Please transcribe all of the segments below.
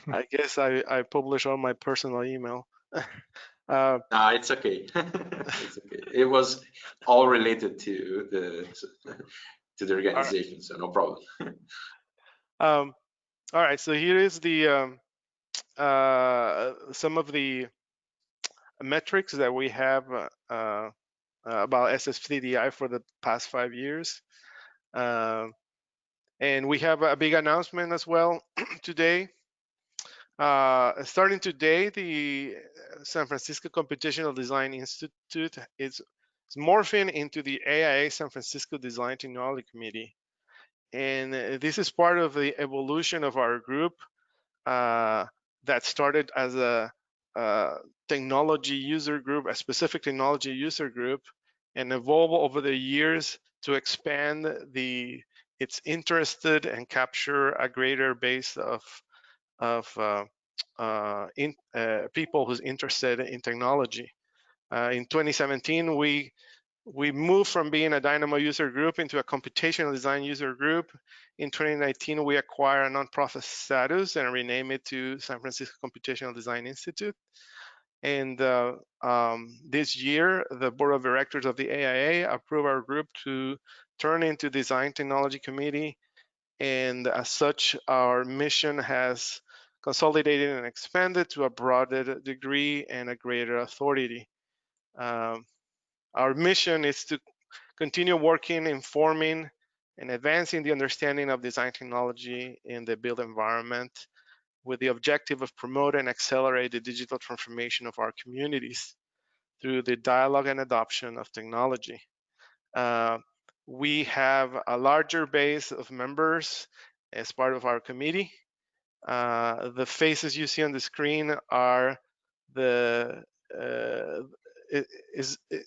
I guess I publish on my personal email. No, it's okay. It's okay. It was all related to the organization, so no problem. All right, so here is the some of the metrics that we have about SFCDI for the past 5 years. And we have a big announcement as well today. Starting today, the San Francisco Computational Design Institute is morphing into the AIA San Francisco Design Technology Committee. And this is part of the evolution of our group that started as a technology user group, a specific technology user group, and evolved over the years to expand its interested and capture a greater base of people who's interested in technology. In 2017, we moved from being a Dynamo user group into a computational design user group. In 2019, we acquired a nonprofit status and renamed it to San Francisco Computational Design Institute. And this year, the board of directors of the AIA approved our group to turn into Design Technology Committee. And as such, our mission has consolidated and expanded to a broader degree and a greater authority. Our mission is to continue working, informing, and advancing the understanding of design technology in the built environment with the objective of promoting and accelerate the digital transformation of our communities through the dialogue and adoption of technology. We have a larger base of members as part of our committee. The faces you see on the screen are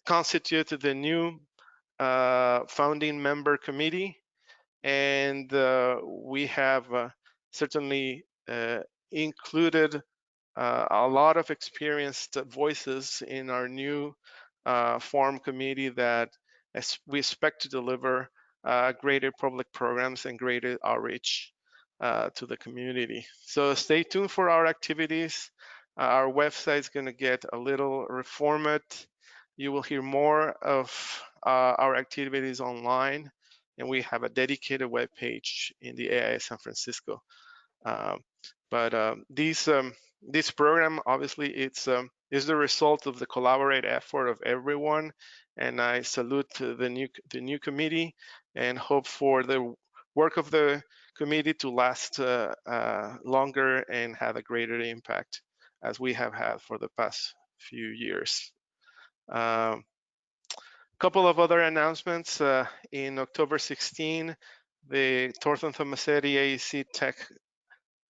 constitute the new founding member committee, and we have certainly included a lot of experienced voices in our new form committee that we expect to deliver greater public programs and greater outreach to the community. So stay tuned for our activities. Our website is going to get a little reformat. You will hear more of our activities online, and we have a dedicated web page in the AIA San Francisco. This program, obviously, is the result of the collaborative effort of everyone, and I salute the new committee and hope for the work of the committee to last longer and have a greater impact as we have had for the past few years. Couple of other announcements. In October 16, the Thornton Tomasetti AEC Tech,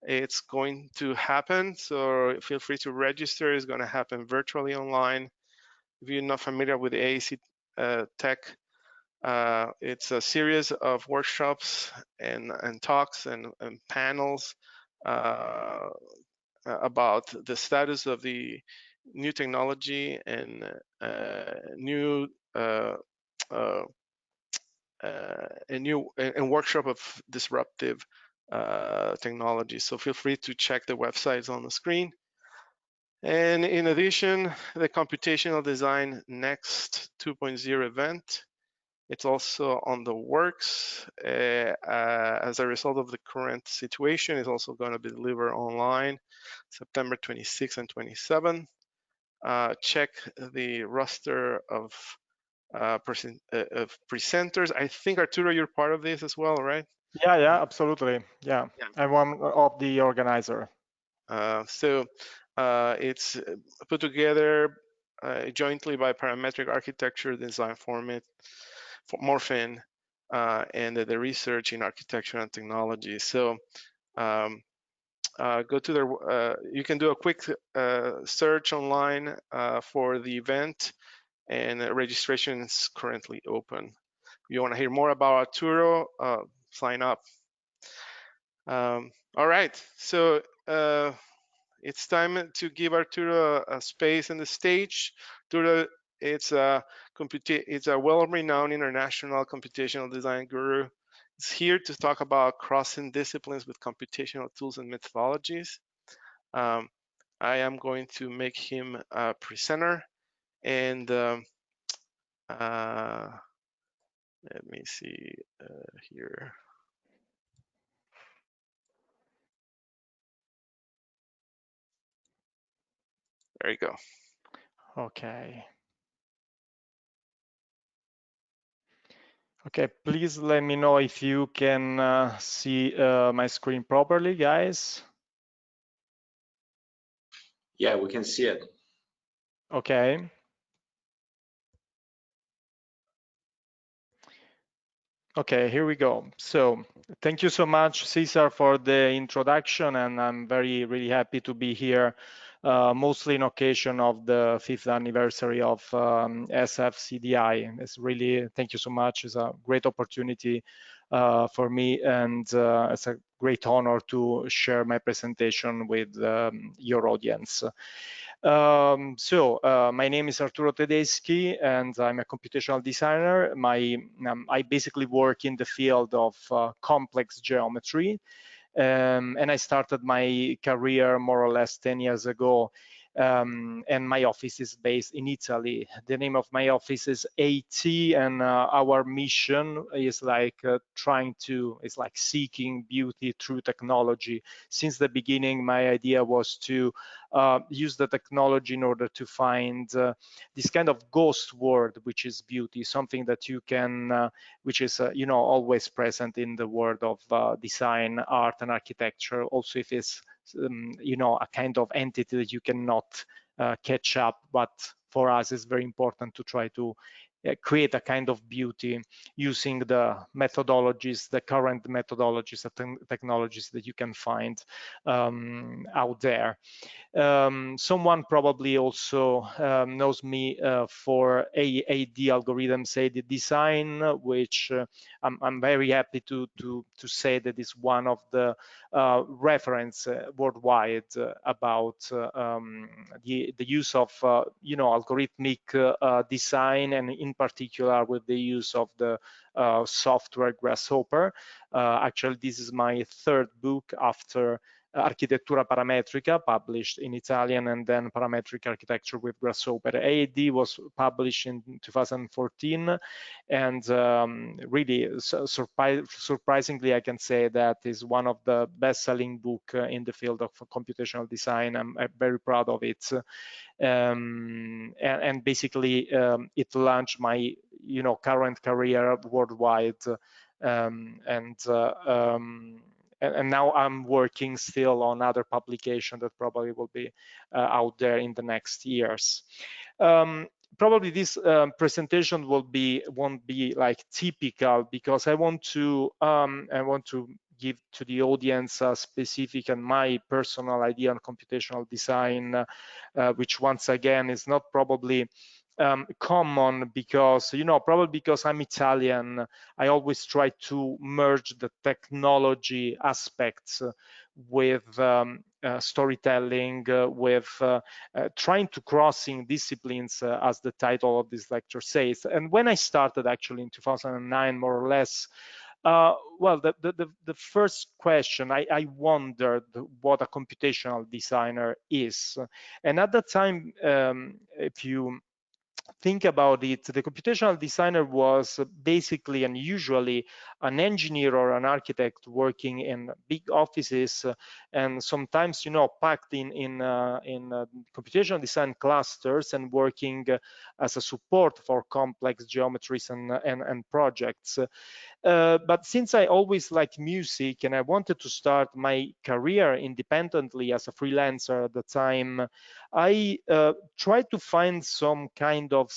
it's going to happen, so feel free to register. It's going to happen virtually online. If you're not familiar with the AEC Tech, it's a series of workshops and talks and panels about the status of the new technology and new workshop of disruptive technology. So feel free to check the websites on the screen. And in addition, the Computational Design Next 2.0 event, it's also on the works. As a result of the current situation, it's also going to be delivered online September 26 and 27. Check the roster of presenters. I think, Arturo, you're part of this as well, right? Yeah, absolutely. Yeah, I'm one of the organizer. So it's put together jointly by Parametric Architecture Design Morphin and the Research in Architecture and Technology. So go to their, you can do a quick search online for the event, and registration is currently open. If you want to hear more about Arturo, sign up. All right, so it's time to give Arturo a space in the stage. Arturo, it's a well-renowned international computational design guru. He's here to talk about crossing disciplines with computational tools and methodologies. I am going to make him a presenter, and let me see here. There you go. Okay. Okay, please let me know if you can see my screen properly, guys. Yeah, we can see it. Okay. Okay, here we go. So thank you so much, Cesar, for the introduction, and I'm really happy to be here, mostly in occasion of the 5th anniversary of SFCDI. It's really, thank you so much. It's a great opportunity for me, and it's a great honor to share my presentation with your audience. My name is Arturo Tedeschi, and I'm a computational designer. I basically work in the field of complex geometry, and I started my career more or less 10 years ago. And my office is based in Italy. The name of my office is AT, and our mission is like seeking beauty through technology. Since the beginning, my idea was to use the technology in order to find this kind of ghost word, which is beauty, something that you can, which is always present in the world of design, art, and architecture. Also, if it's a kind of entity that you cannot catch up, but for us it's very important to try to create a kind of beauty using the methodologies, the current methodologies, the technologies that you can find out there. Someone probably also knows me for AD algorithms, AD design, which I'm very happy to say that is one of the reference worldwide about the use of algorithmic design, and in particular with the use of the software Grasshopper. Actually, this is my third book after Architettura Parametrica, published in Italian, and then Parametric Architecture with Grasshopper. AAD was published in 2014, and really surprisingly, I can say that is one of the best-selling book in the field of computational design. I'm very proud of it. And basically, it launched my current career worldwide, and now I'm working still on other publication that probably will be out there in the next years. Probably this presentation won't be like typical, because I want to give to the audience a specific and my personal idea on computational design, which once again is not probably common, because probably because I'm Italian, I always try to merge the technology aspects with storytelling, with trying to crossing disciplines, as the title of this lecture says. And when I started actually in 2009, more or less, well, the first question, I wondered what a computational designer is. And at that time, if you think about it, the computational designer was basically and usually an engineer or an architect working in big offices, and sometimes packed in computational design clusters, and working as a support for complex geometries and projects. But since I always liked music and I wanted to start my career independently as a freelancer at the time, I tried to find some kind of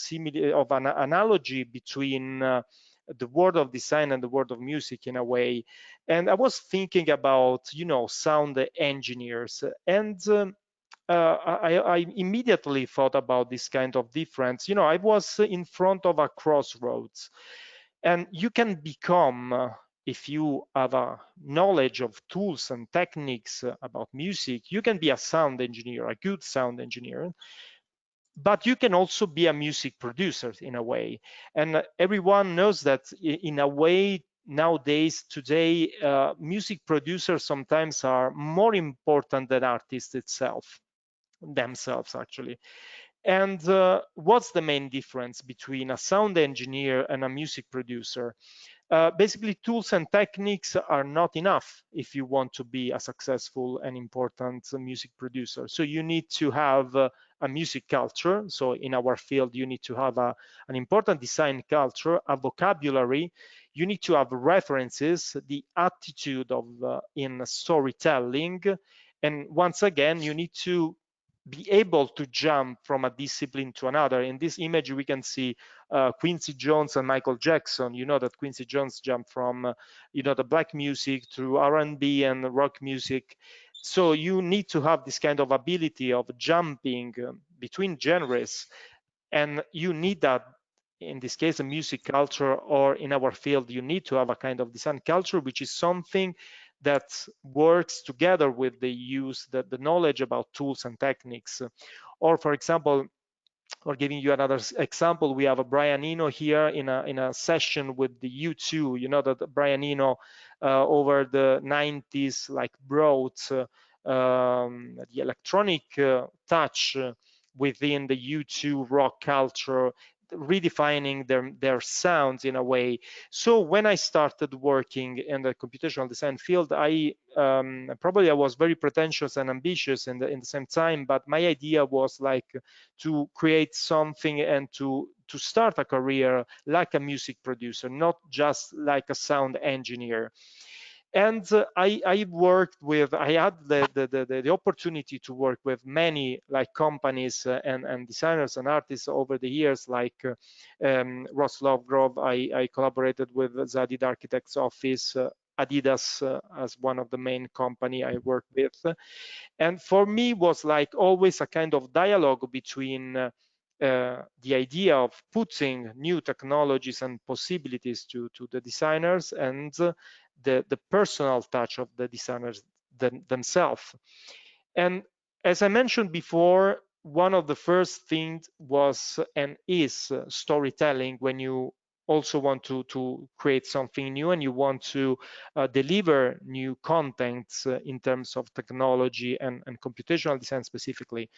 an analogy between the world of design and the world of music in a way. And I was thinking about, sound engineers, and I immediately thought about this kind of difference. I was in front of a crossroads, and you can become, if you have a knowledge of tools and techniques about music, you can be a sound engineer, a good sound engineer, but you can also be a music producer in a way. And everyone knows that in a way, nowadays, today, music producers sometimes are more important than artists themselves actually. And what's the main difference between a sound engineer and a music producer? Basically, tools and techniques are not enough if you want to be a successful and important music producer. So you need to have a music culture. So in our field, you need to have an important design culture, a vocabulary. You need to have references, the attitude of in storytelling. And once again, you need to be able to jump from a discipline to another. In this image, we can see Quincy Jones and Michael Jackson. You know that Quincy Jones jumped from, the black music through R&B and rock music. So you need to have this kind of ability of jumping between genres, and you need that. In this case, a music culture, or in our field, you need to have a kind of design culture, which is something that works together with the knowledge about tools and techniques. Or for example, or giving you another example, we have a Brian Eno here in a session with the U2. You know that Brian Eno over the 90s brought the electronic touch within the U2 rock culture, redefining their sounds in a way. So when I started working in the computational design field, I was very pretentious and ambitious in the same time, but my idea was to create something and to start a career like a music producer, not just like a sound engineer. And I had the opportunity to work with many companies and designers and artists over the years, like Ross Lovegrove. I collaborated with Zadid Architects Office, Adidas as one of the main company I worked with. And for me was always a kind of dialogue between the idea of putting new technologies and possibilities to the designers and the personal touch of the designers themselves. And as I mentioned before, one of the first things was and is storytelling when you also want to create something new and you want to deliver new content in terms of technology and computational design specifically.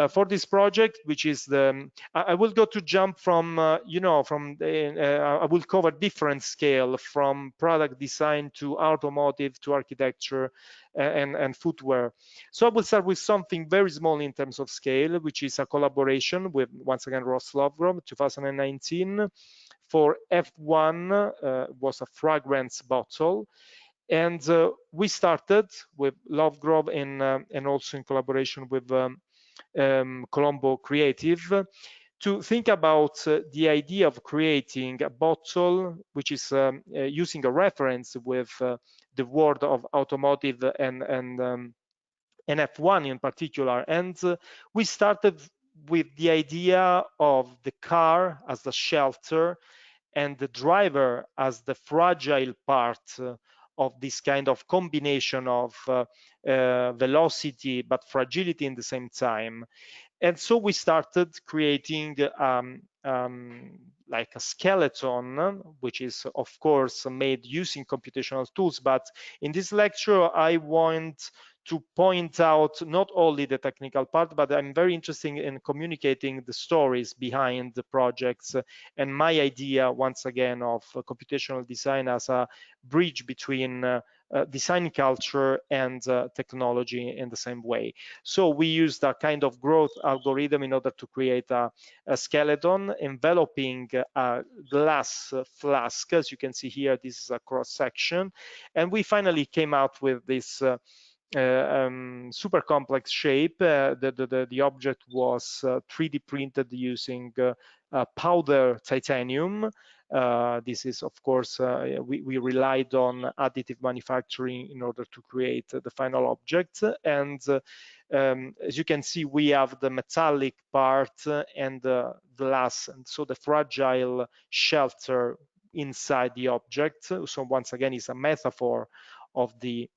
For this project, which is I will go to jump from, I will cover different scale from product design to automotive to architecture and footwear. So I will start with something very small in terms of scale, which is a collaboration with, once again, Ross Lovegrove, 2019. For F1 was a fragrance bottle. And we started with Lovegrove and also in collaboration with Colombo Creative to think about the idea of creating a bottle which is using a reference with the world of automotive and F1 in particular. And we started with the idea of the car as the shelter and the driver as the fragile part of this kind of combination of velocity but fragility in the same time. And so we started creating like a skeleton, which is of course made using computational tools. But in this lecture, I want to point out not only the technical part, but I'm very interested in communicating the stories behind the projects and my idea, once again, of computational design as a bridge between design culture and technology in the same way. So we used a kind of growth algorithm in order to create a skeleton enveloping a glass flask. As you can see here, this is a cross section. And we finally came out with this super complex shape. The object was 3D printed using powder titanium. This is, of course, we relied on additive manufacturing in order to create the final object. And as you can see, we have the metallic part and the glass, and so the fragile shelter inside the object. So once again, it's a metaphor of the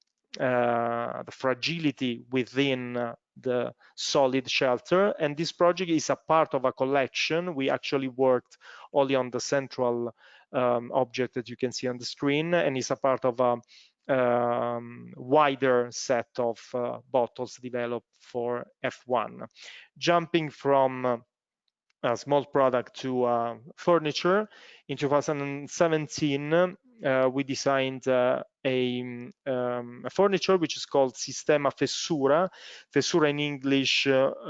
fragility within the solid shelter. And this project is a part of a collection. We actually worked only on the central object that you can see on the screen, and is a part of a wider set of bottles developed for F1. Jumping from a small product to furniture, in 2017, we designed a furniture which is called Sistema Fessura. Fessura in English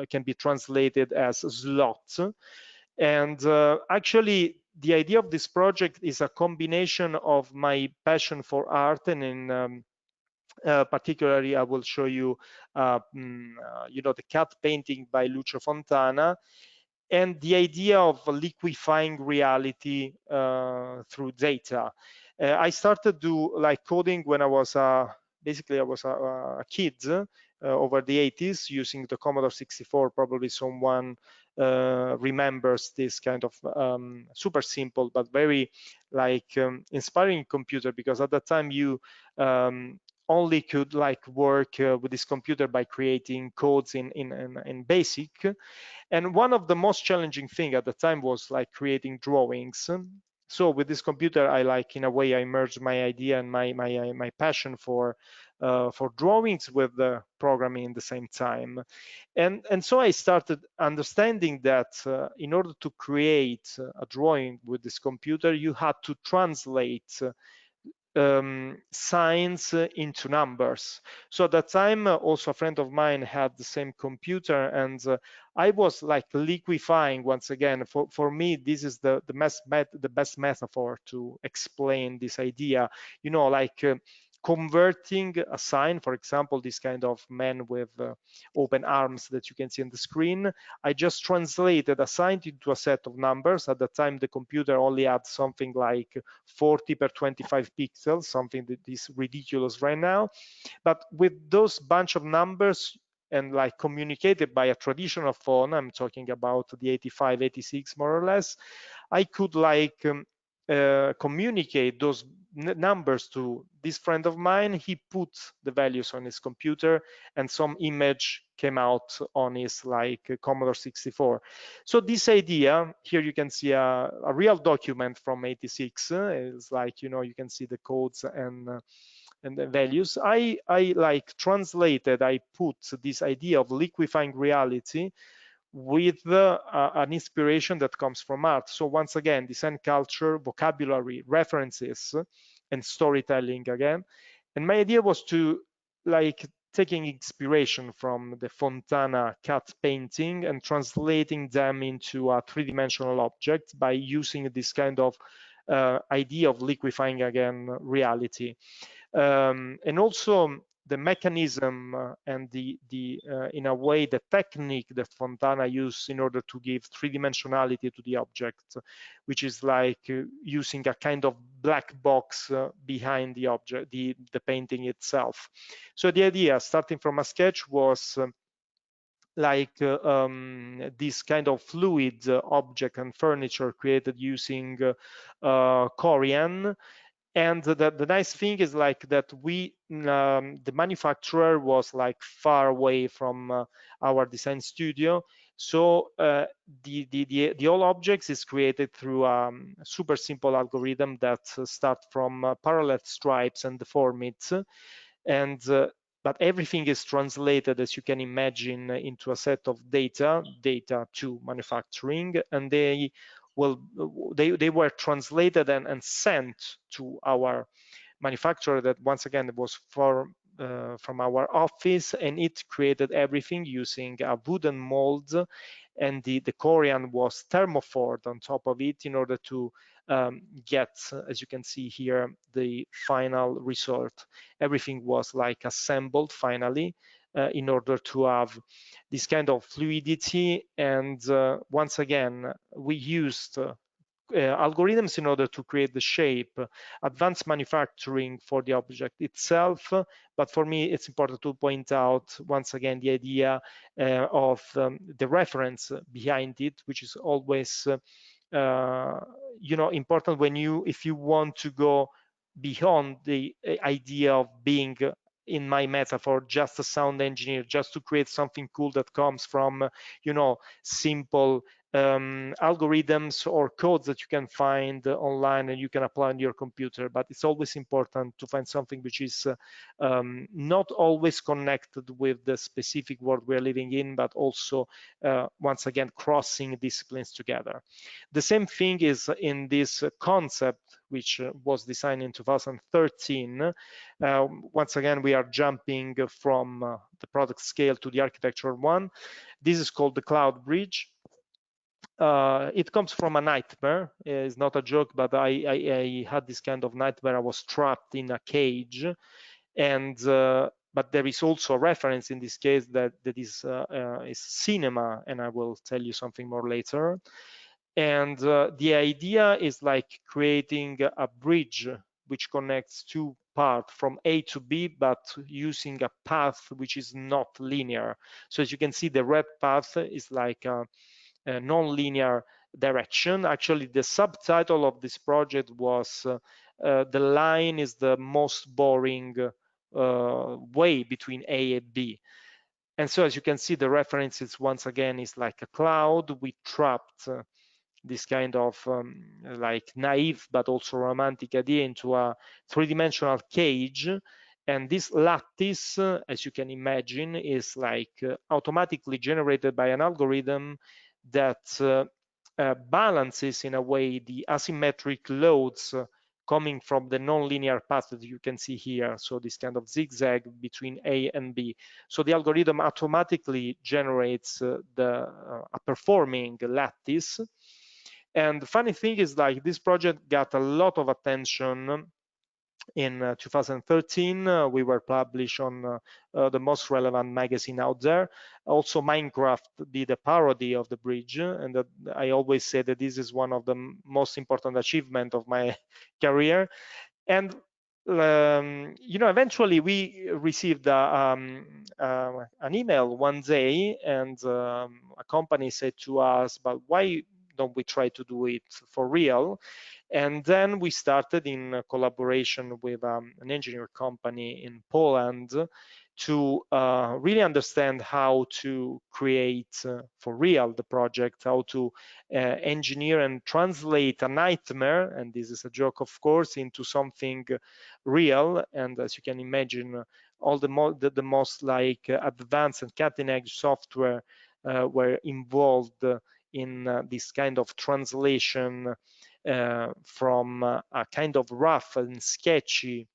can be translated as slot. And actually, the idea of this project is a combination of my passion for art, and in particularly, I will show you, the cat painting by Lucio Fontana, and the idea of liquefying reality through data. I started to like coding when I was basically I was a kid over the 80s, using the Commodore 64. Probably someone remembers this kind of super simple but very like inspiring computer, because at that time you only could like work with this computer by creating codes in BASIC. And one of the most challenging thing at the time was like creating drawings. So with this computer, I like, in a way, I merged my idea and my passion for drawings with the programming at the same time. And so I started understanding that in order to create a drawing with this computer, you had to translate signs into numbers. So at that time, also a friend of mine had the same computer, and I was like liquefying once again. For me, this is the best metaphor to explain this idea. Like converting a sign, for example, this kind of man with open arms that you can see on the screen. I just translated a sign into a set of numbers. At the time, the computer only had something like 40 per 25 pixels, something that is ridiculous right now. But with those bunch of numbers, and like communicated by a traditional phone, I'm talking about the 85, 86 more or less, I could like communicate those numbers to this friend of mine. He put the values on his computer, and some image came out on his like Commodore 64. So this idea here, you can see a real document from 86. It's like, you can see the codes and the values. I like translated, I put this idea of liquefying reality with an inspiration that comes from art. So once again, design culture, vocabulary, references, and storytelling again. And my idea was to like taking inspiration from the Fontana cat painting and translating them into a three-dimensional object by using this kind of idea of liquefying again reality. And also the mechanism and the in a way the technique that Fontana used in order to give three-dimensionality to the object, which is like using a kind of black box behind the object, the painting itself. So the idea, starting from a sketch, was like this kind of fluid object and furniture created using Corian. And the nice thing is like that the manufacturer was like far away from our design studio. So the all objects is created through a super simple algorithm that start from parallel stripes and deform it. And but everything is translated, as you can imagine, into a set of data to manufacturing, and they were translated and sent to our manufacturer that once again was from our office, and it created everything using a wooden mold, and the Corian was thermoformed on top of it in order to get, as you can see here, the final result. Everything was like assembled finally in order to have this kind of fluidity. And once again, we used algorithms in order to create the shape, advanced manufacturing for the object itself. But for me, it's important to point out once again the idea of the reference behind it, which is always important if you want to go beyond the idea of being, in my metaphor, just a sound engineer, just to create something cool that comes from simple algorithms or codes that you can find online and you can apply on your computer, but it's always important to find something which is not always connected with the specific world we're living in, but also once again crossing disciplines together. The same thing is in this concept, which was designed in 2013. Once again, we are jumping from the product scale to the architectural one. This is called the cloud bridge. It comes from a nightmare. It's not a joke, but I had this kind of nightmare. I was trapped in a cage, and but there is also a reference in this case that is cinema, and I will tell you something more later. And the idea is like creating a bridge which connects two parts from A to B, but using a path which is not linear. So as you can see, the red path is like a non-linear direction. Actually, the subtitle of this project was the line is the most boring way between A and B. And so as you can see, the references once again is like a cloud. We trapped this kind of like naive but also romantic idea into a three-dimensional cage. And this lattice, as you can imagine, is like automatically generated by an algorithm that balances in a way the asymmetric loads coming from the non-linear path that you can see here. So this kind of zigzag between A and B. So the algorithm automatically generates a performing lattice. And the funny thing is, like, this project got a lot of attention. In 2013, we were published on the most relevant magazine out there. Also, Minecraft did a parody of the bridge, and that I always say that this is one of the most important achievements of my career. And you know, eventually we received an email one day, and a company said to us, "But why don't we try to do it for real?" And then we started in collaboration with an engineer company in Poland to really understand how to create for real the project, how to engineer and translate a nightmare, and this is a joke of course, into something real. And as you can imagine, all the most like advanced and cutting-edge software were involved in this kind of translation from a kind of rough and sketchy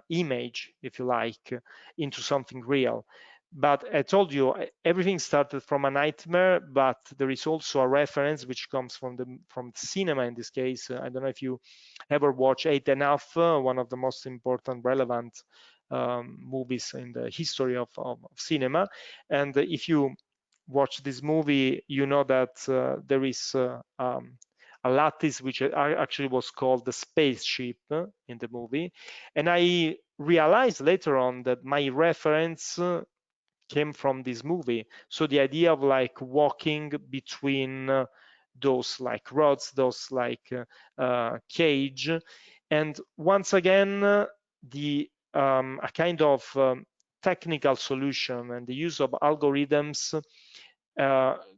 image, if you like, into something real. But I told you, everything started from a nightmare, but there is also a reference which comes from the cinema in this case. I don't know if you ever watch 8½, one of the most important, relevant movies in the history of cinema. And if you watch this movie, you know that there is a lattice which actually was called the spaceship in the movie. And I realized later on that my reference came from this movie. So the idea of like walking between those like rods, those like cage. And once again, a kind of technical solution and the use of algorithms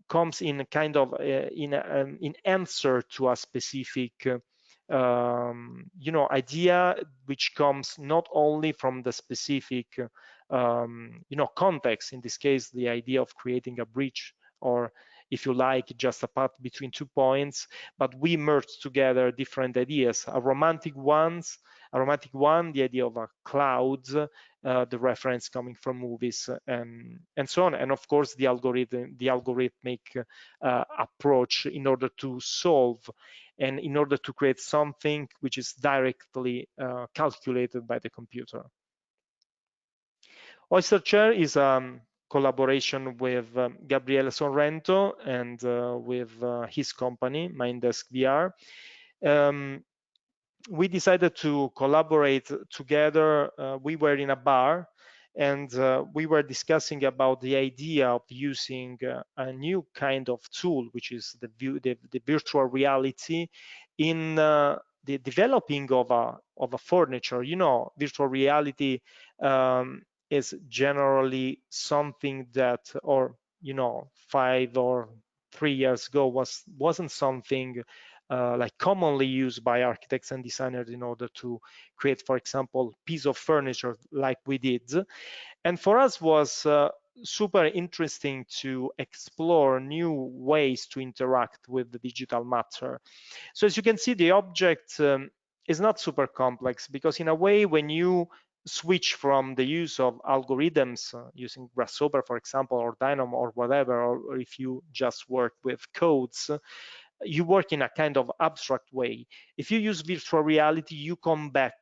comes in kind of in answer to a specific you know, idea, which comes not only from the specific you know, context, in this case the idea of creating a bridge, or if you like, just a path between 2 points, but we merge together different ideas, a romantic one, the idea of a cloud, the reference coming from movies, and so on, and of course the algorithmic approach in order to solve and in order to create something which is directly calculated by the computer. Oyster Chair is a collaboration with Gabriele Sorrento and with his company, Mindesk VR. We decided to collaborate together. We were in a bar and we were discussing about the idea of using a new kind of tool, which is the virtual reality in the developing of a furniture. You know, virtual reality is generally something that, or you know, 5 or 3 years ago wasn't something like commonly used by architects and designers in order to create, for example, piece of furniture like we did. And for us was super interesting to explore new ways to interact with the digital matter. So as you can see, the object is not super complex, because in a way, when you switch from the use of algorithms using Grasshopper, for example, or Dynamo or whatever, or if you just work with codes, you work in a kind of abstract way. If you use virtual reality, you come back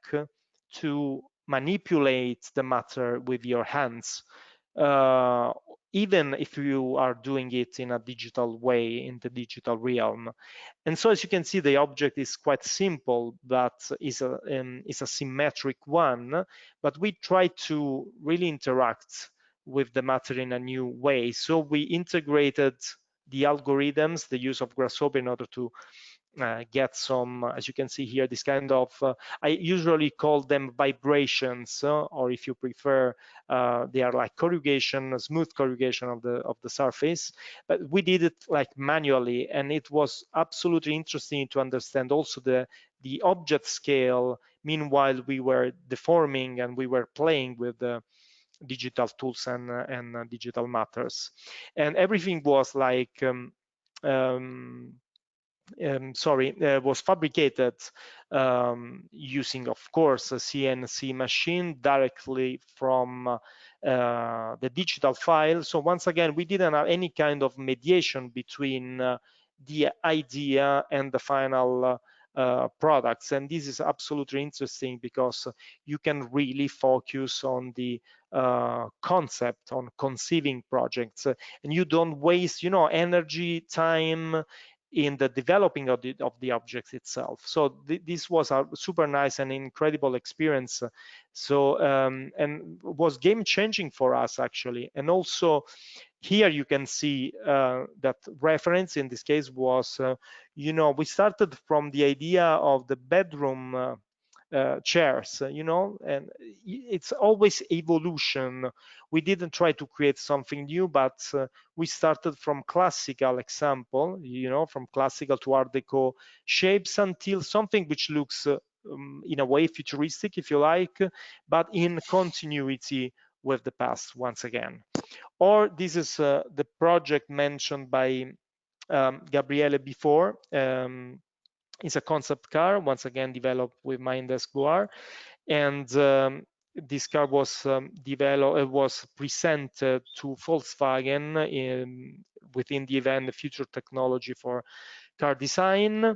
to manipulate the matter with your hands, even if you are doing it in a digital way, in the digital realm. And so, as you can see, the object is quite simple, but is a symmetric one. But we try to really interact with the matter in a new way. So we integrated the algorithms, the use of Grasshopper, in order to get some, as you can see here, this kind of, I usually call them vibrations, or if you prefer, they are like corrugation, smooth corrugation of the surface. But we did it like manually, and it was absolutely interesting to understand also the object scale. Meanwhile, we were deforming and we were playing with the digital tools and digital matters, and everything was like was fabricated using, of course, a CNC machine directly from the digital file. So once again, we didn't have any kind of mediation between the idea and the final products. And this is absolutely interesting, because you can really focus on the concept, on conceiving projects, and you don't waste, energy, time in the developing of the objects itself. So this was a super nice and incredible experience. So and was game changing for us, actually. And also here you can see that reference in this case was, we started from the idea of the bedroom chairs, and it's always evolution. We didn't try to create something new, but we started from classical example, from classical to Art Deco shapes, until something which looks in a way futuristic, if you like, but in continuity with the past once again. Or this is the project mentioned by Gabriele before. It's a concept car, once again developed with Mindesk VR, and this car was was presented to Volkswagen within the event, the Future Technology for Car Design.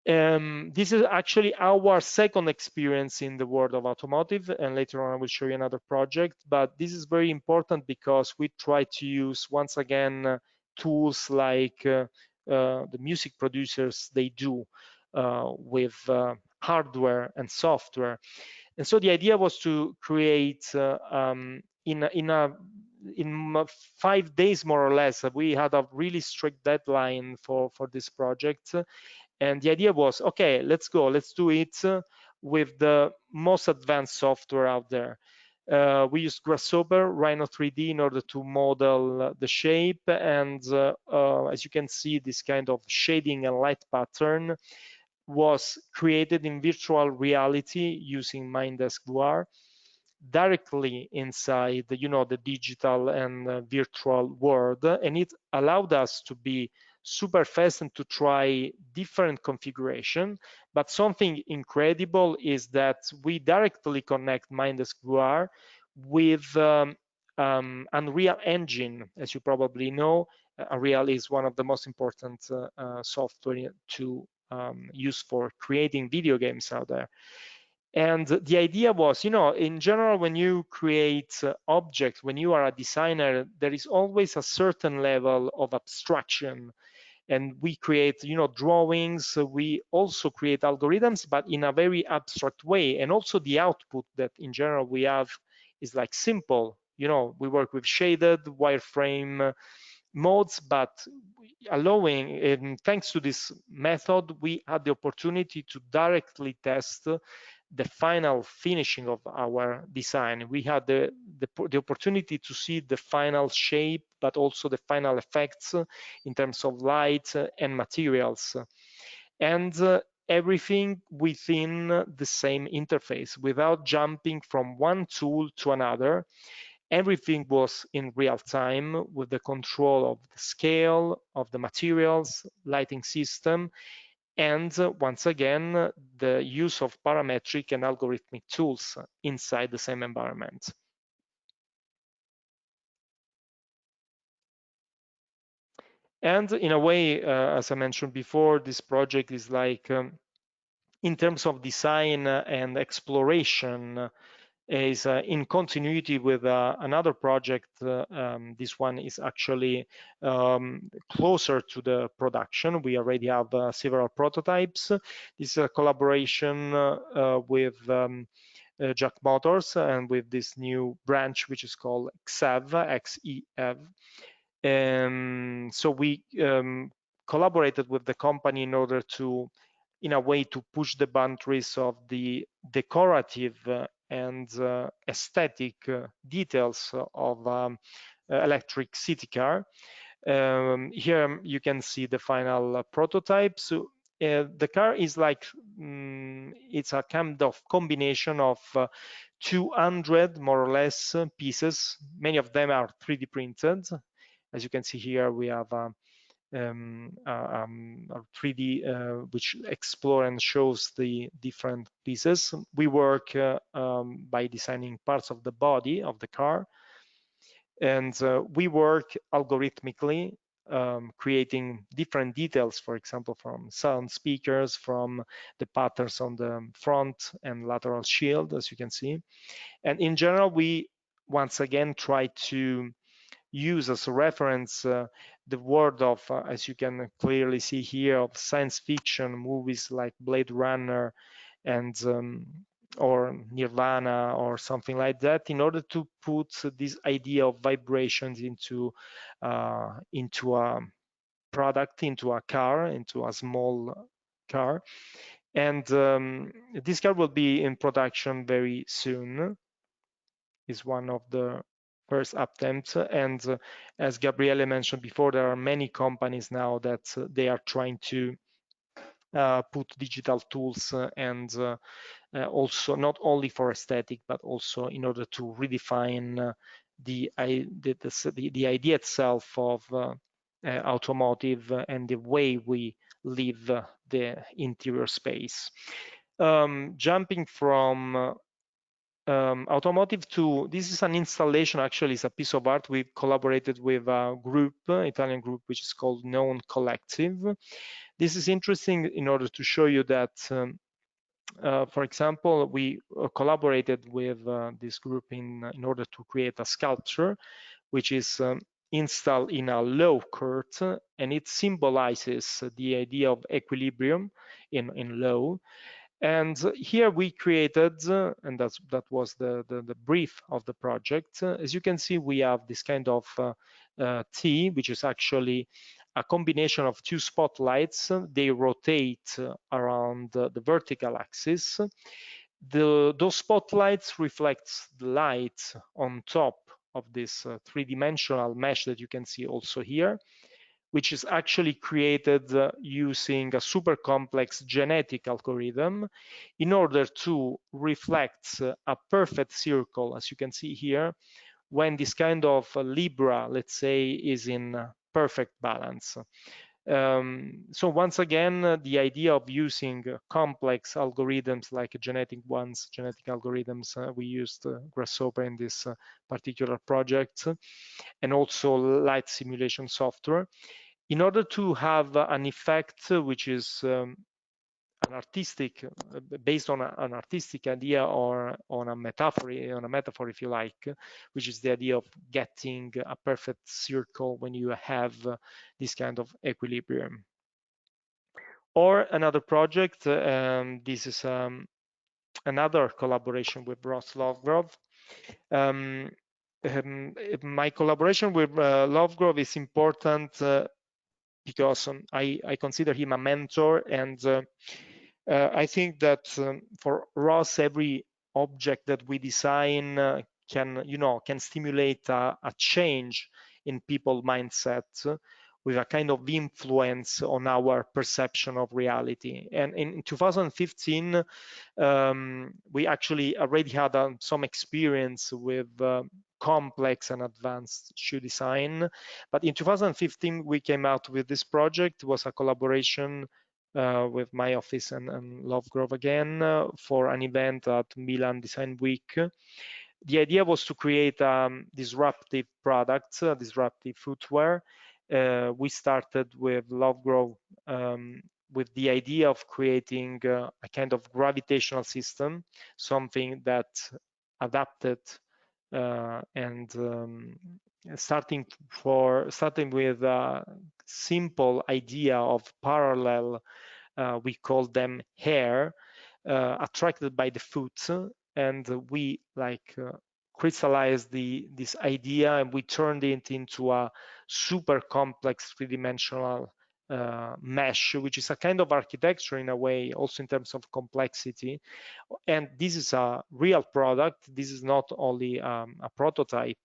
This is actually our second experience in the world of automotive, and later on I will show you another project. But this is very important because we try to use, once again, tools like the music producers they do with hardware and software. And so the idea was to create in 5 days more or less. We had a really strict deadline for this project, and the idea was, okay, let's do it with the most advanced software out there. We used Grasshopper, Rhino 3D in order to model the shape, and as you can see, this kind of shading and light pattern was created in virtual reality using Mindesk VR directly inside the digital and virtual world, and it allowed us to be super fast and to try different configuration. But something incredible is that we directly connect Mindesk VR with Unreal Engine. As you probably know, Unreal is one of the most important software to use for creating video games out there. And the idea was, in general, when you create objects, when you are a designer, there is always a certain level of abstraction. And we create, drawings. We also create algorithms, but in a very abstract way. And also the output that in general we have is like simple. We work with shaded wireframe modes, but allowing, and thanks to this method, we had the opportunity to directly test the final finishing of our design. We had the opportunity to see the final shape, but also the final effects in terms of light and materials, and everything within the same interface without jumping from one tool to another. Everything was in real time with the control of the scale of the materials, lighting system, and once again, the use of parametric and algorithmic tools inside the same environment. And in a way, as I mentioned before, this project is like, in terms of design and exploration, is in continuity with another project. This one is actually closer to the production. We already have several prototypes. This is a collaboration with Jack Motors and with this new branch, which is called XEV, X-E-V. So we collaborated with the company in order to, in a way, to push the boundaries of the decorative and aesthetic details of electric city car. Here you can see the final prototype. So the car is like, it's a kind of combination of 200 more or less pieces. Many of them are 3D printed. As you can see here, we have a 3D which explore and shows the different pieces. We work by designing parts of the body of the car, and we work algorithmically, creating different details, for example, from sound speakers, from the patterns on the front and lateral shield, as you can see. And in general, we once again try to use as a reference the world of, as you can clearly see here, of science fiction movies like Blade Runner and or Nirvana or something like that, in order to put this idea of vibrations into a product, into a car, into a small car. And this car will be in production very soon. Is one of the first attempts, and as Gabriele mentioned before, there are many companies now that they are trying to put digital tools and also not only for aesthetic, but also in order to redefine the idea itself of automotive and the way we live the interior space. Jumping from automotive to, this is an installation, actually it's a piece of art. We collaborated with a group, Italian group, which is called Known Collective. This is interesting in order to show you that, for example, we collaborated with this group in order to create a sculpture, which is installed in a low court, and it symbolizes the idea of equilibrium in low. And here we created, and that was the brief of the project. As you can see, we have this kind of T, which is actually a combination of two spotlights. They rotate around the vertical axis. Those spotlights reflect the light on top of this three-dimensional mesh that you can see also here, which is actually created using a super complex genetic algorithm in order to reflect a perfect circle, as you can see here, when this kind of Libra, let's say, is in perfect balance. So once again, the idea of using complex algorithms like genetic algorithms, we used Grasshopper in this particular project, and also light simulation software, in order to have an effect which is an artistic, based on an artistic idea or on a metaphor, if you like, which is the idea of getting a perfect circle when you have this kind of equilibrium. Or another project, this is another collaboration with Ross Lovegrove. My collaboration with Lovegrove is important because I consider him a mentor, and I think that for Ross, every object that we design can stimulate a change in people's mindset with a kind of influence on our perception of reality. And in 2015, we actually already had some experience with complex and advanced shoe design. But in 2015, we came out with this project. It was a collaboration with my office and Lovegrove again for an event at Milan Design Week. The idea was to create disruptive products, disruptive footwear. We started with Lovegrove with the idea of creating a kind of gravitational system, something that adapted and starting with a simple idea of parallel, we call them hair, attracted by the foot, and we crystallized this idea, and we turned it into a super complex three-dimensional mesh, which is a kind of architecture in a way, also in terms of complexity. And this is a real product. This is not only a prototype.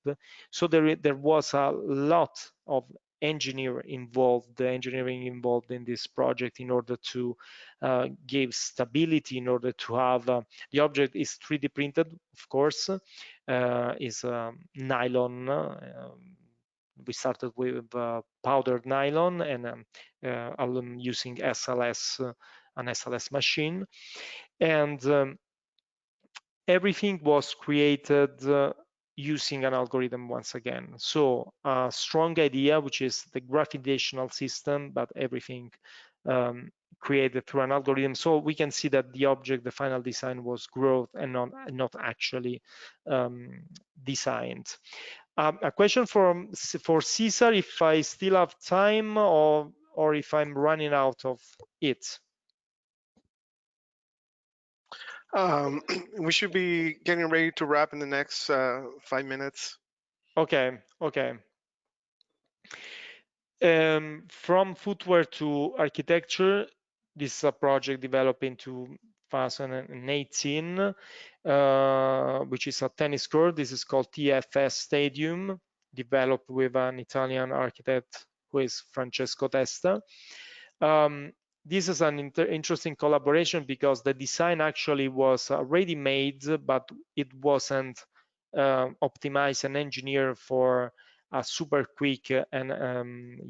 So there was a lot of engineering involved in this project in order to give stability, in order to have the object is 3D printed, of course, is nylon. We started with powdered nylon, and I'm using SLS, an SLS machine, and everything was created using an algorithm once again. So a strong idea, which is the gravitational system, but everything created through an algorithm. So we can see that the object, the final design, was growth and not actually designed. A question for Cesar, if I still have time or if I'm running out of it. We should be getting ready to wrap in the next 5 minutes. Okay. From footwear to architecture, this is a project developed in 2018, which is a tennis court. This is called TFS Stadium, developed with an Italian architect who is Francesco Testa. This is an interesting collaboration because the design actually was already made, but it wasn't optimized and engineered for a super quick and and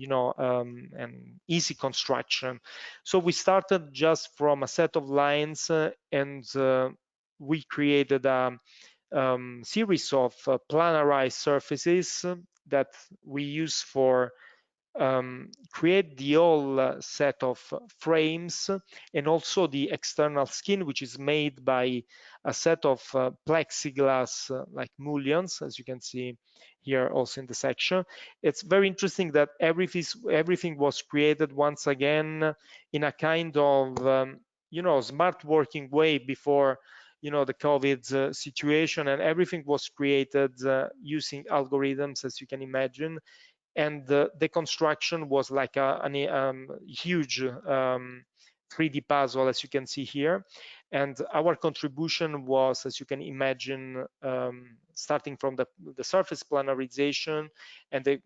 easy construction. So we started just from a set of lines, and we created a series of planarized surfaces that we use for create the whole set of frames, and also the external skin, which is made by a set of plexiglass like mullions, as you can see here also in the section. It's very interesting that everything was created once again in a kind of smart working way before the COVID situation, and everything was created using algorithms, as you can imagine. And the construction was like a huge 3D puzzle, as you can see here. And our contribution was, as you can imagine, starting from the surface planarization and the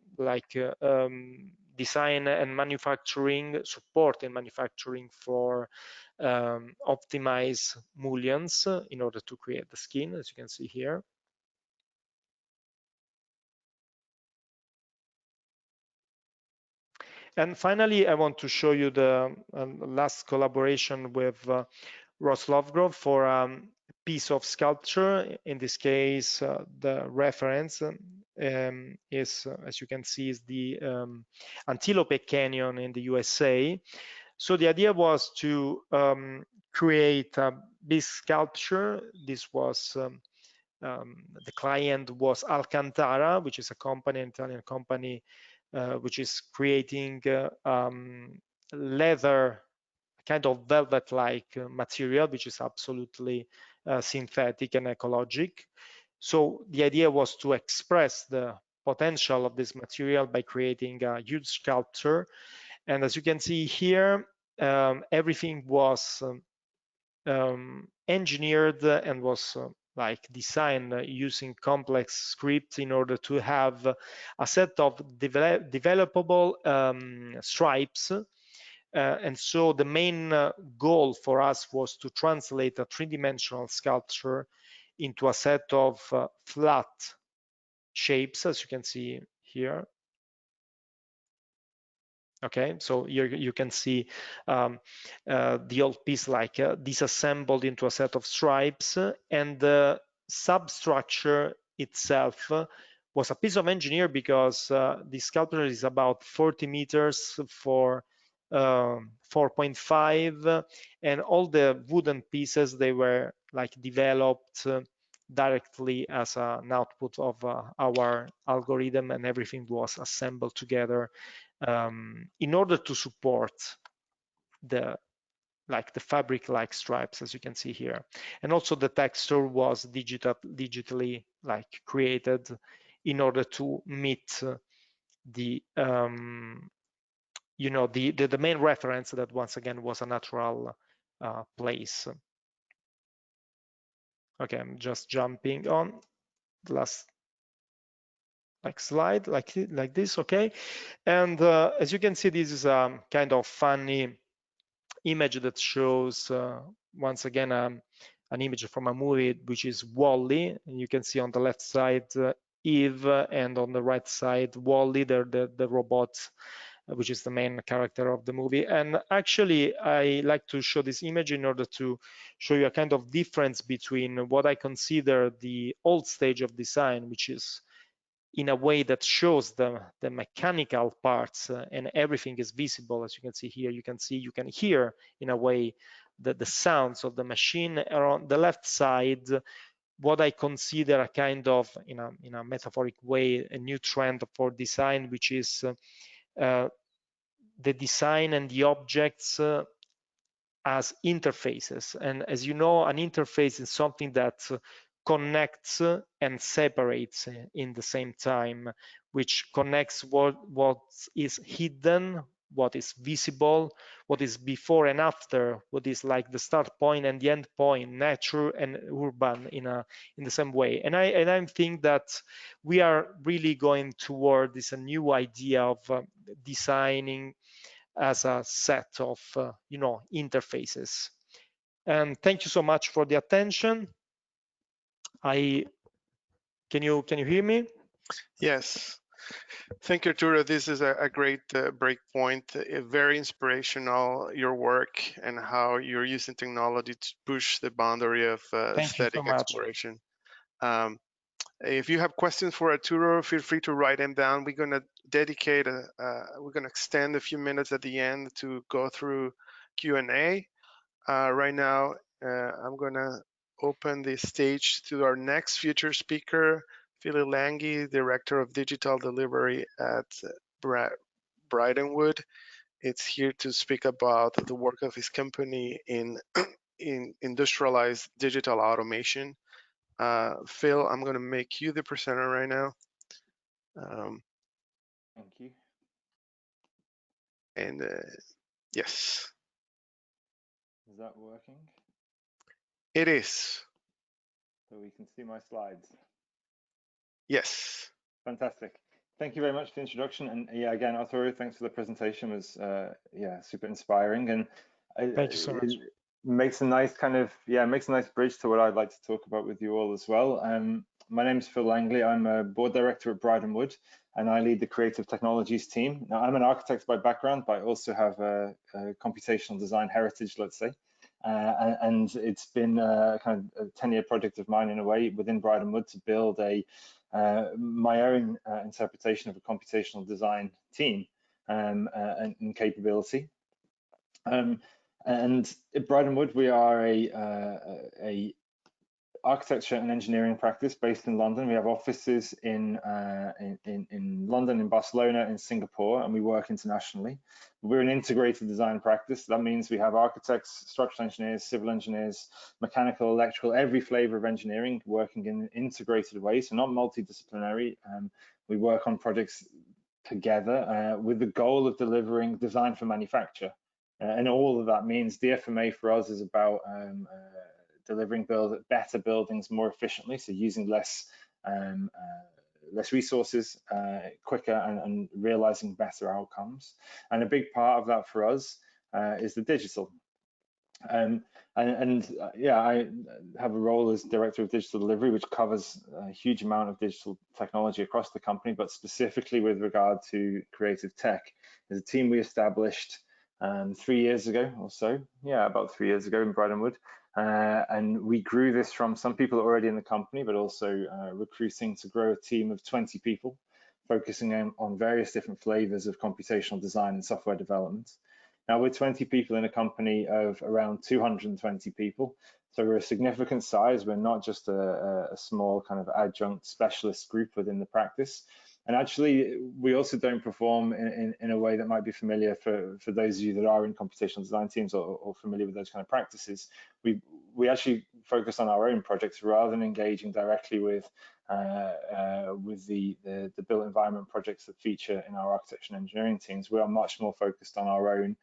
design and manufacturing, support and manufacturing for optimize mullions in order to create the skin, as you can see here. And finally, I want to show you the last collaboration with Ross Lovegrove for a piece of sculpture. In this case, the reference is, as you can see, is the Antelope Canyon in the USA. So the idea was to create this sculpture. This was the client was Alcantara, which is a company, an Italian company, which is creating leather, kind of velvet-like material, which is absolutely synthetic and ecologic. So the idea was to express the potential of this material by creating a huge sculpture. And as you can see here, everything was engineered and was like designed using complex scripts in order to have a set of developable stripes. And so the main goal for us was to translate a three-dimensional sculpture into a set of flat shapes, as you can see here. Okay, so you can see the old piece like disassembled into a set of stripes, and the substructure itself was a piece of engineering because the sculpture is about 40 meters for 4.5, and all the wooden pieces, they were like developed directly as an output of our algorithm, and everything was assembled together in order to support the fabric-like stripes, as you can see here. And also the texture was digitally like created in order to meet the you know, the main reference that once again was a natural place. Okay, I'm just jumping on the last slide like this. Okay, and as you can see, this is a kind of funny image that shows once again an image from a movie, which is Wall-E. And you can see on the left side Eve, and on the right side Wall-E, the robot, which is the main character of the movie. And actually, I like to show this image in order to show you a kind of difference between what I consider the old stage of design, which is in a way that shows the mechanical parts and everything is visible. As you can see here, you can hear in a way the sounds of the machine. On the left side, what I consider a kind of, in a metaphoric way, a new trend for design, which is the design and the objects as interfaces. And as you know, an interface is something that connects and separates in the same time, which connects what is hidden, what is visible, what is before and after, what is like the start point and the end point, nature and urban in the same way. And I think that we are really going toward this a new idea of designing as a set of you know, interfaces. And thank you so much for the attention. Can you hear me? Yes. Thank you, Arturo. This is a great break point. Very inspirational, your work and how you're using technology to push the boundary of aesthetic exploration. If you have questions for Arturo, feel free to write them down. We're going to dedicate, we're going to extend a few minutes at the end to go through Q&A. Right now, I'm going to open the stage to our next future speaker, Philip Langley, Director of Digital Delivery at Brightonwood. It's here to speak about the work of his company in industrialized digital automation. Phil, I'm going to make you the presenter right now. Thank you. And yes. Is that working? It is. So we can see my slides. Yes. Fantastic. Thank you very much for the introduction. And yeah, again, Arturo, thanks for the presentation. It was yeah, super inspiring. And thank you so much. It makes a nice kind of, yeah, makes a nice bridge to what I'd like to talk about with you all as well. My name is Phil Langley. I'm a board director at Brightonwood, and I lead the creative technologies team. Now, I'm an architect by background, but I also have a computational design heritage, let's say. And it's been kind of a 10-year project of mine in a way within Brightonwood to build my own interpretation of a computational design team and capability. And at Brightonwood, we are a architecture and engineering practice based in London. We have offices in London, in Barcelona, in Singapore, and we work internationally. We're an integrated design practice. That means we have architects, structural engineers, civil engineers, mechanical, electrical, every flavor of engineering working in integrated ways, so not multidisciplinary. We work on projects together with the goal of delivering design for manufacture. And all of that means DFMA for us is about delivering better buildings more efficiently, so using less resources quicker and realizing better outcomes. And a big part of that for us is the digital. Yeah, I have a role as Director of Digital Delivery, which covers a huge amount of digital technology across the company, but specifically with regard to creative tech. There's a team we established 3 years ago or so, yeah, about 3 years ago in Brighton Wood. And we grew this from some people already in the company, but also recruiting to grow a team of 20 people, focusing on various different flavors of computational design and software development. Now we're 20 people in a company of around 220 people, so we're a significant size. We're not just a small kind of adjunct specialist group within the practice. And actually, we also don't perform in a way that might be familiar for those of you that are in computational design teams or familiar with those kind of practices. We actually focus on our own projects rather than engaging directly with the built environment projects that feature in our architecture and engineering teams. We are much more focused on our own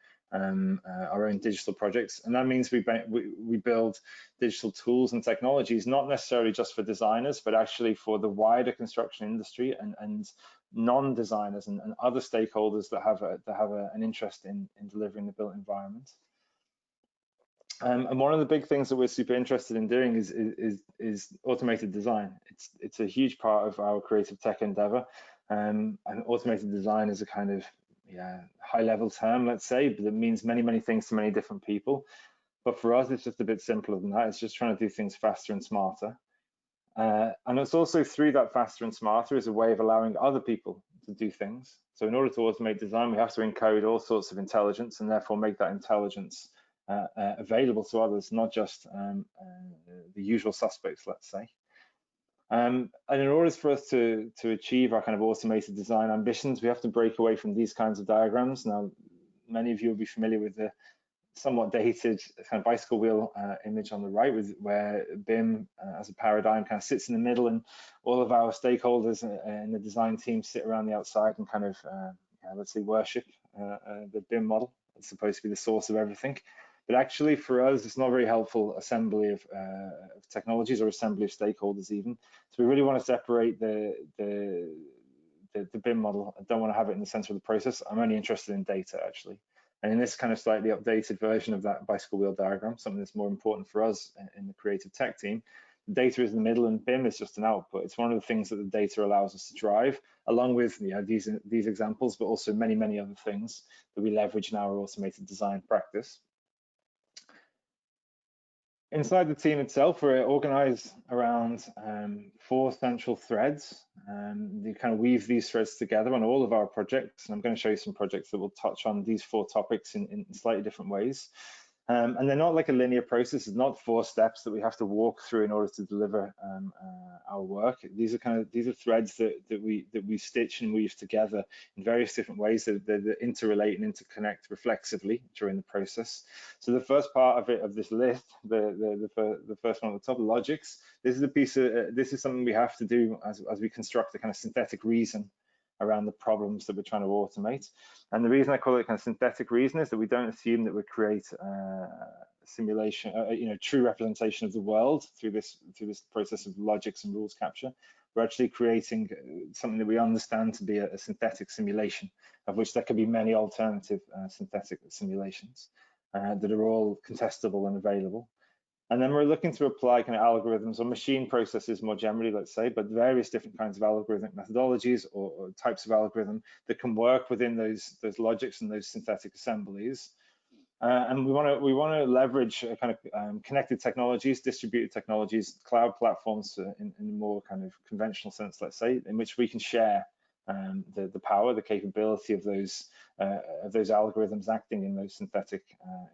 digital projects, and that means we build digital tools and technologies, not necessarily just for designers, but actually for the wider construction industry and non-designers and other stakeholders that have an interest in delivering the built environment. And one of the big things that we're super interested in doing is automated design. It's a huge part of our creative tech endeavor, and automated design is a kind of high-level term, let's say, but it means many things to many different people. But for us, it's just a bit simpler than that. It's just trying to do things faster and smarter. And it's also through that faster and smarter is a way of allowing other people to do things. So in order to automate design, we have to encode all sorts of intelligence and therefore make that intelligence available to others, not just the usual suspects, let's say. And in order for us to achieve our kind of automated design ambitions, we have to break away from these kinds of diagrams. Now, many of you will be familiar with the somewhat dated kind of bicycle wheel image on the right, where BIM as a paradigm kind of sits in the middle, and all of our stakeholders in the design team sit around the outside and kind of, let's say, worship the BIM model. It's supposed to be the source of everything. But actually, for us, it's not very helpful assembly of technologies or assembly of stakeholders even. So we really want to separate the BIM model. I don't want to have it in the center of the process. I'm only interested in data, actually. And in this kind of slightly updated version of that bicycle wheel diagram, something that's more important for us in the creative tech team, the data is in the middle and BIM is just an output. It's one of the things that the data allows us to drive, along with these examples, but also many other things that we leverage in our automated design practice. Inside the team itself, we're organized around 4 central threads. You kind of weave these threads together on all of our projects, and I'm going to show you some projects that will touch on these 4 topics in slightly different ways. And they're not like a linear process. It's not 4 steps that we have to walk through in order to deliver our work. These are threads that we stitch and weave together in various different ways that interrelate and interconnect reflexively during the process. So the first part of this list, the first one at the top, logics. This is something we have to do as we construct a kind of synthetic reason around the problems that we're trying to automate. And the reason I call it kind of synthetic reason is that we don't assume that we create a simulation, true representation of the world through this process of logics and rules capture. We're actually creating something that we understand to be a synthetic simulation, of which there could be many alternative synthetic simulations that are all contestable and available. And then we're looking to apply kind of algorithms or machine processes more generally, let's say, but various different kinds of algorithmic methodologies or types of algorithm that can work within those logics and those synthetic assemblies. And we want to leverage kind of connected technologies, distributed technologies, cloud platforms in a more kind of conventional sense, let's say, in which we can share the power, the capability of those algorithms acting in those synthetic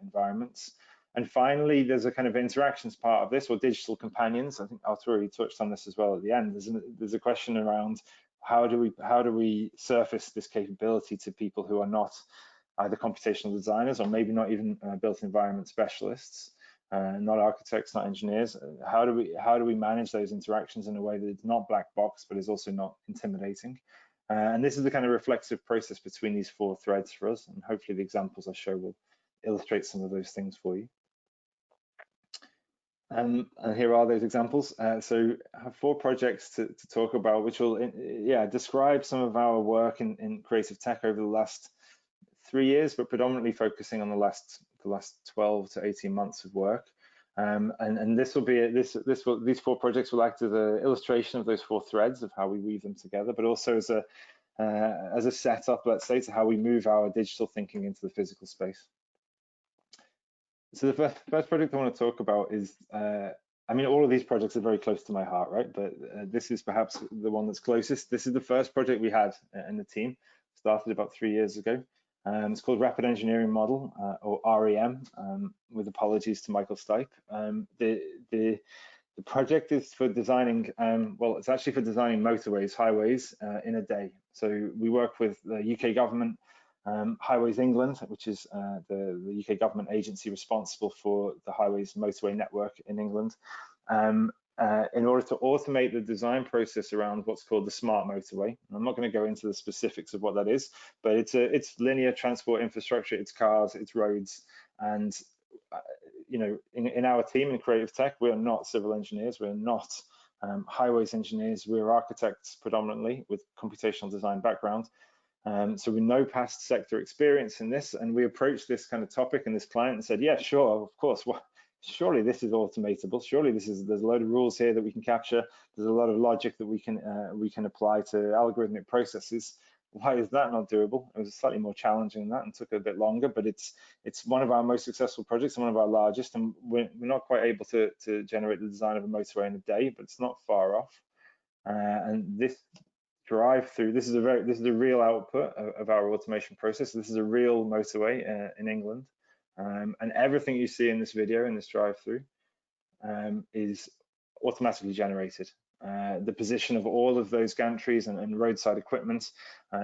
environments. And finally, there's a kind of interactions part of this, or digital companions. I think Arturo already touched on this as well at the end. There's a question around how do we surface this capability to people who are not either computational designers or maybe not even built environment specialists, not architects, not engineers. How do we manage those interactions in a way that it's not black box, but is also not intimidating? And this is the kind of reflexive process between these 4 threads for us, and hopefully the examples I show will illustrate some of those things for you. And here are those examples. So I have 4 projects to talk about, which will describe some of our work in creative tech over the last 3 years, but predominantly focusing on the last 12 to 18 months of work. And this will be these 4 projects will act as an illustration of those 4 threads of how we weave them together, but also as a setup, let's say, to how we move our digital thinking into the physical space. So the first project I want to talk about is, I mean, all of these projects are very close to my heart, right? But this is perhaps the one that's closest. This is the first project we had in the team, started about 3 years ago. It's called Rapid Engineering Model, or REM, with apologies to Michael Stipe. The project is for designing, well, it's actually for designing motorways, highways in a day. So we work with the UK government, Highways England, which is the UK government agency responsible for the highways motorway network in England, in order to automate the design process around what's called the smart motorway. And I'm not going to go into the specifics of what that is, but it's linear transport infrastructure, it's cars, it's roads, and you know, in our team in creative tech, we are not civil engineers, we're not highways engineers, we're architects predominantly with computational design background. So we know past sector experience in this, and we approached this kind of topic and this client and said, yeah, sure, of course. Well, surely this is automatable. Surely there's a load of rules here that we can capture. There's a lot of logic that we can apply to algorithmic processes. Why is that not doable? It was slightly more challenging than that and took a bit longer, but it's one of our most successful projects and one of our largest, and we're not quite able to generate the design of a motorway in a day, but it's not far off. And this drive-through, this is a real output of our automation process. This is a real motorway in England, and everything you see in this video, in this drive-through, is automatically generated. The position of all of those gantries and roadside equipment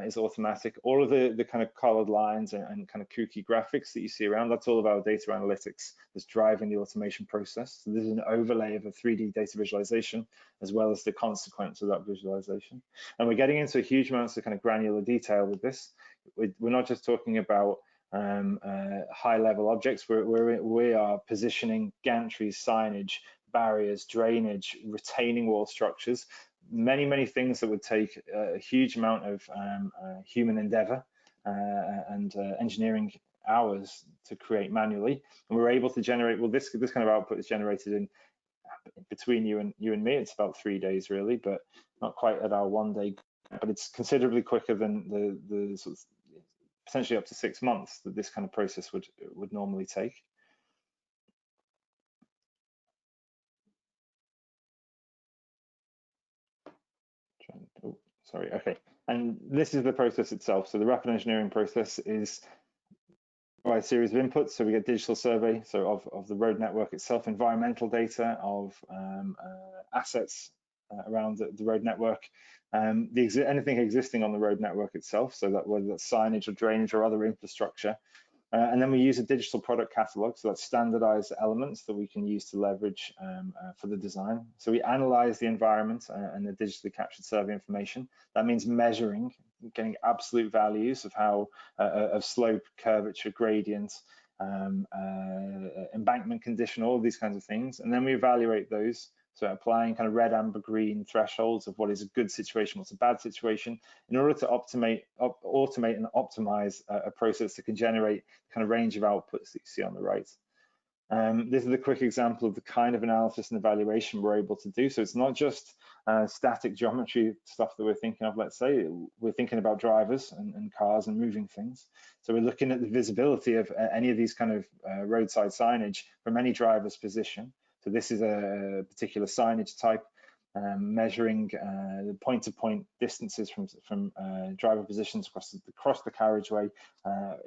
is automatic. All of the kind of colored lines and kind of kooky graphics that you see around, that's all of our data analytics that's driving the automation process. So this is an overlay of a 3D data visualization, as well as the consequence of that visualization. And we're getting into huge amounts of kind of granular detail with this. We're not just talking about high-level objects. We are positioning gantries, signage, barriers, drainage, retaining wall structures, many things that would take a huge amount of human endeavor and engineering hours to create manually. And we're able to generate, well, this kind of output is generated in between you and me. It's about 3 days really, but not quite at our 1 day, but it's considerably quicker than the sort of potentially up to 6 months that this kind of process would normally take. Oh, sorry, okay. And this is the process itself. So the rapid engineering process is by a series of inputs. So we get digital survey, so of the road network itself, environmental data of assets around the road network, anything existing on the road network itself, so that whether that's signage or drainage or other infrastructure. And then we use a digital product catalog, so that's standardized elements that we can use to leverage for the design. So we analyze the environment and the digitally captured survey information. That means measuring, getting absolute values of how of slope, curvature, gradient, embankment condition, all of these kinds of things. And then we evaluate those. So applying kind of red, amber, green thresholds of what is a good situation, what's a bad situation, in order to automate and optimize a process that can generate kind of range of outputs that you see on the right. This is a quick example of the kind of analysis and evaluation we're able to do. So it's not just static geometry stuff that we're thinking of, let's say. We're thinking about drivers and cars and moving things. So we're looking at the visibility of any of these kind of roadside signage from any driver's position. So this is a particular signage type, measuring the point-to-point distances from driver positions across the carriageway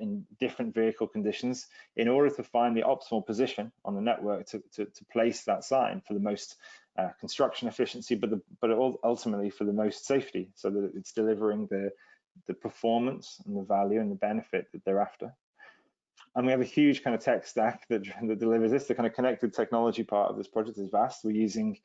in different vehicle conditions, in order to find the optimal position on the network to place that sign for the most construction efficiency, but ultimately for the most safety, so that it's delivering the performance and the value and the benefit that they're after. And we have a huge kind of tech stack that delivers this. The kind of connected technology part of this project is vast. We're using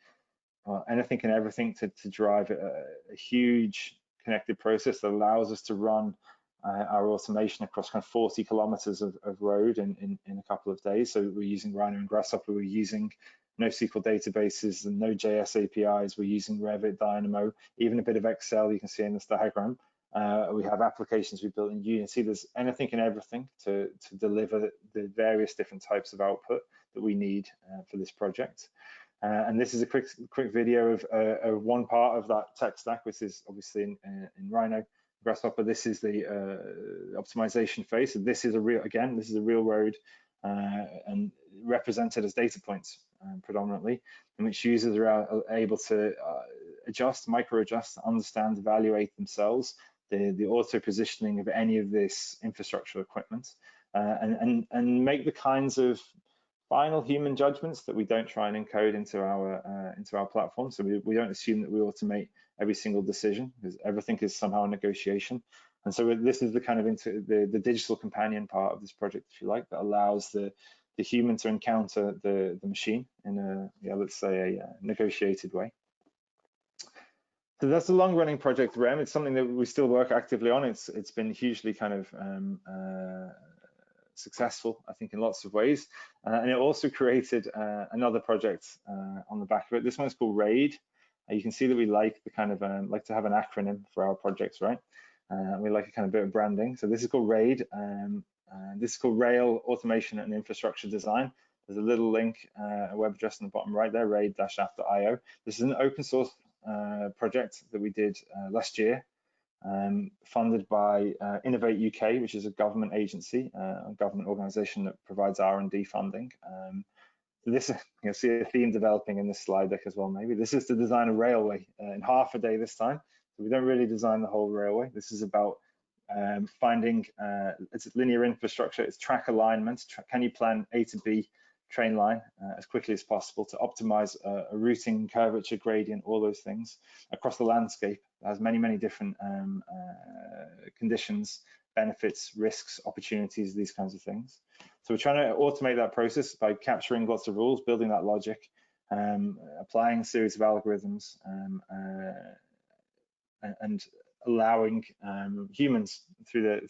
anything and everything to drive a huge connected process that allows us to run our automation across kind of 40 kilometers of road in a couple of days. So we're using Rhino and Grasshopper, we're using NoSQL databases and Node.js APIs, we're using Revit, Dynamo, even a bit of Excel you can see in this diagram. We have applications we built in Unity. There's anything and everything to deliver the various different types of output that we need for this project. And this is a quick video of one part of that tech stack, which is obviously in Rhino, Grasshopper. This is the optimization phase. So this is a real road and represented as data points predominantly, in which users are able to adjust, micro adjust, understand, evaluate themselves the auto positioning of any of this infrastructure equipment, and make the kinds of final human judgments that we don't try and encode into our platform. So we don't assume that we automate every single decision, because everything is somehow a negotiation. And so this is the kind of the digital companion part of this project, if you like, that allows the human to encounter the machine in let's say a negotiated way. So that's a long-running project, REM. It's something that we still work actively on. It's been hugely kind of successful, I think, in lots of ways. And it also created another project on the back of it. This one's called RAID. You can see that we like the kind of like to have an acronym for our projects, right? We like a kind of bit of branding. So this is called RAID. This is called Rail Automation and Infrastructure Design. There's a little link, a web address on the bottom right there, raid-app.io. This is an open source project that we did last year, funded by Innovate UK, which is a government agency, a government organization that provides R&D funding. This, you'll see a theme developing in this slide deck as well, maybe. This is to design a railway in half a day this time. So we don't really design the whole railway. This is about finding, it's linear infrastructure, it's track alignment. Can you plan A to B train line as quickly as possible to optimize a routing, curvature, gradient, all those things across the landscape? It has many, many different conditions, benefits, risks, opportunities, these kinds of things. So we're trying to automate that process by capturing lots of rules, building that logic, applying a series of algorithms, and allowing humans through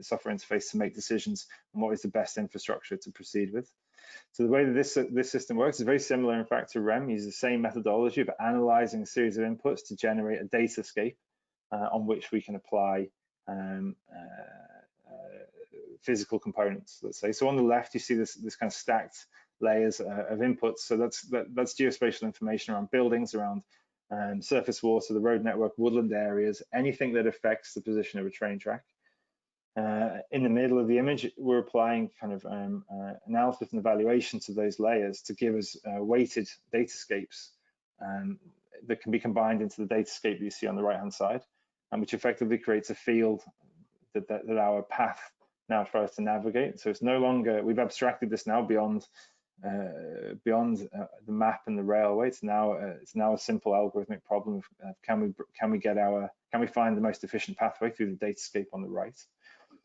software interface to make decisions on what is the best infrastructure to proceed with. So the way that this system works is very similar, in fact, to REM. It uses the same methodology of analyzing a series of inputs to generate a datascape on which we can apply physical components, let's say. So on the left, you see this kind of stacked layers of inputs. So that's geospatial information around buildings, around surface water, the road network, woodland areas, anything that affects the position of a train track. In the middle of the image, we're applying kind of analysis and evaluation to those layers to give us weighted datascapes that can be combined into the datascape that you see on the right-hand side, and which effectively creates a field that our path now tries to navigate. So it's no longer, we've abstracted this now beyond the map and the railway. It's now a simple algorithmic problem of can we find the most efficient pathway through the datascape on the right.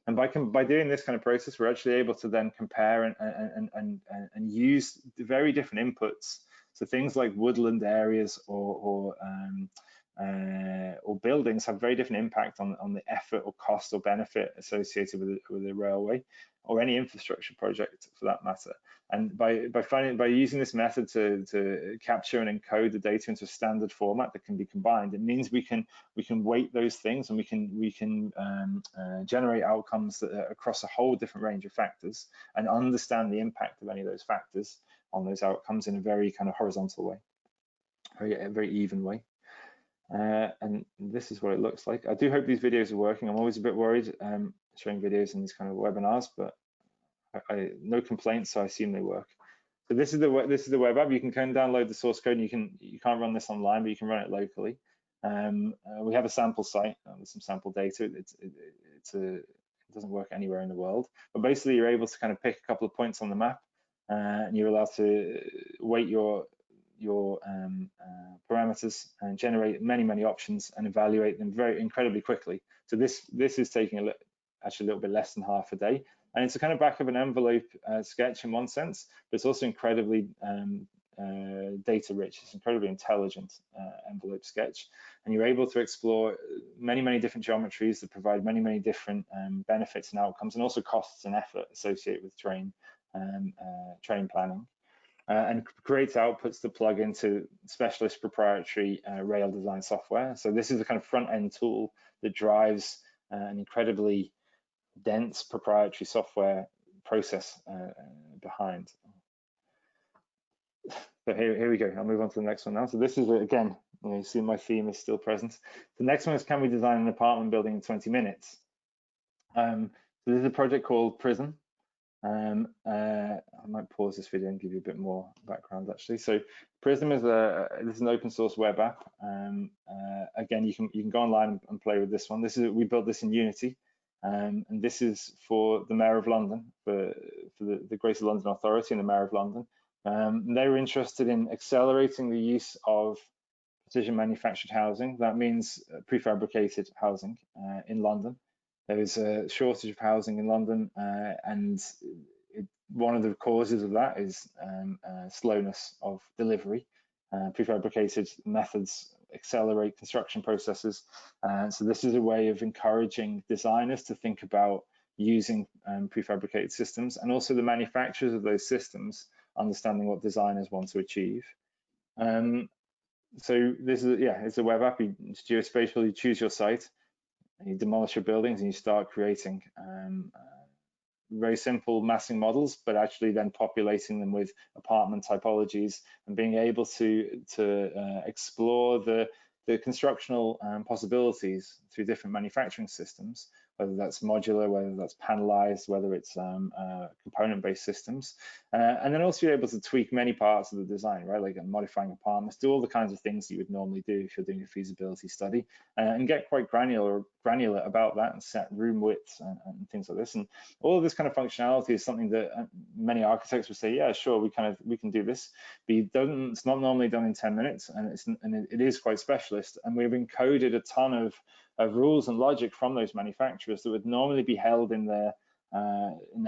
And by doing this kind of process, we're actually able to then compare and use very different inputs. So things like woodland areas or buildings have very different impact on the effort or cost or benefit associated with a railway or any infrastructure project for that matter. And by using this method to capture and encode the data into a standard format that can be combined, it means we can weight those things, and we can generate outcomes that are across a whole different range of factors and understand the impact of any of those factors on those outcomes in a very kind of horizontal way, very even way. And this is what it looks like. I do hope these videos are working. I'm always a bit worried showing videos in these kind of webinars, but no complaints, so I assume they work. So this is the web app. You can come download the source code, and you can't run this online, but you can run it locally. We have a sample site with some sample data. It doesn't work anywhere in the world, but basically you're able to kind of pick a couple of points on the map, and you're allowed to weight your parameters and generate many options and evaluate them incredibly quickly. So this is taking actually a little bit less than half a day, and it's a kind of back of an envelope sketch in one sense, but it's also incredibly data rich. It's incredibly intelligent envelope sketch, and you're able to explore many different geometries that provide many different benefits and outcomes, and also costs and effort associated with terrain planning. And creates outputs to plug into specialist proprietary rail design software. So this is the kind of front-end tool that drives an incredibly dense proprietary software process behind. So here we go. I'll move on to the next one now. So this is, again, you see my theme is still present. The next one is, can we design an apartment building in 20 minutes? So this is a project called Prism. I might pause this video and give you a bit more background actually. So Prism is this is an open source web app. Again, you can go online and play with this one. We built this in Unity, and this is for the Mayor of London, for the Greater London Authority and the Mayor of London. They were interested in accelerating the use of precision manufactured housing. That means prefabricated housing in London. There is a shortage of housing in London, and one of the causes of that is slowness of delivery. Prefabricated methods accelerate construction processes, so this is a way of encouraging designers to think about using prefabricated systems, and also the manufacturers of those systems understanding what designers want to achieve. So this is, it's a web app. It's geospatial. You choose your site, and you demolish your buildings, and you start creating very simple massing models, but actually then populating them with apartment typologies and being able to explore the constructional possibilities through different manufacturing systems, whether that's modular, whether that's panelized, whether it's component-based systems, and then also you're able to tweak many parts of the design, right? Like modifying apartments, do all the kinds of things you would normally do if you're doing a feasibility study, and get quite granular about that, and set room widths and things like this. And all of this kind of functionality is something that many architects would say, yeah, sure, we can do this. But it's not normally done in 10 minutes, and it is quite specialist. And we've encoded a ton of rules and logic from those manufacturers that would normally be held in the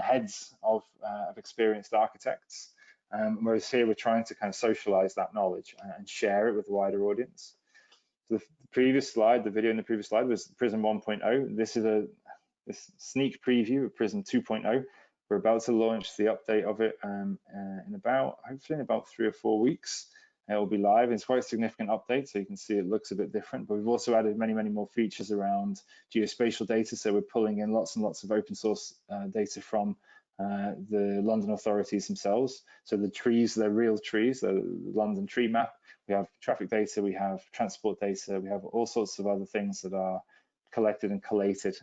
heads of experienced architects, whereas here we're trying to kind of socialize that knowledge and share it with a wider audience. So the previous slide, the video in the previous slide, was Prism 1.0. This is this sneak preview of Prism 2.0. We're about to launch the update of it hopefully in about 3 or 4 weeks. It will be live. It's quite a significant update, so you can see it looks a bit different, but we've also added many more features around geospatial data. So we're pulling in lots and lots of open source data from the London authorities themselves. So the trees, they're real trees, the London tree map. We have traffic data, we have transport data, we have all sorts of other things that are collected and collated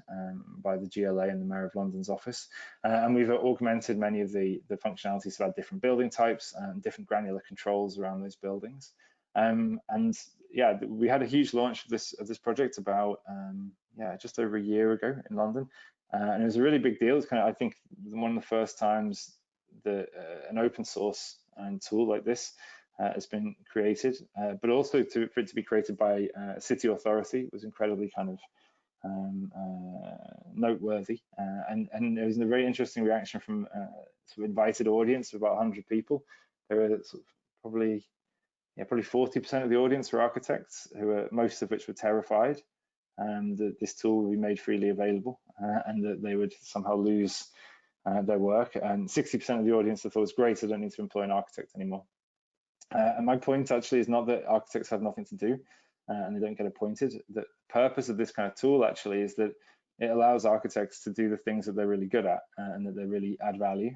by the GLA and the Mayor of London's office. And we've augmented many of the functionalities to add different building types and different granular controls around those buildings. And yeah, we had a huge launch of this project about just over a year ago in London. And it was a really big deal. It's kind of, I think, one of the first times that an open source tool like this has been created, but also for it to be created by a city authority was incredibly kind of noteworthy, and it was a very interesting reaction from sort of invited audience of about 100 people. There were sort of probably 40% of the audience were architects, most of which were terrified that this tool would be made freely available and that they would somehow lose their work. And 60% of the audience that thought it was great, I don't need to employ an architect anymore. And my point actually is not that architects have nothing to do and they don't get appointed. The purpose of this kind of tool actually is that it allows architects to do the things that they're really good at and that they really add value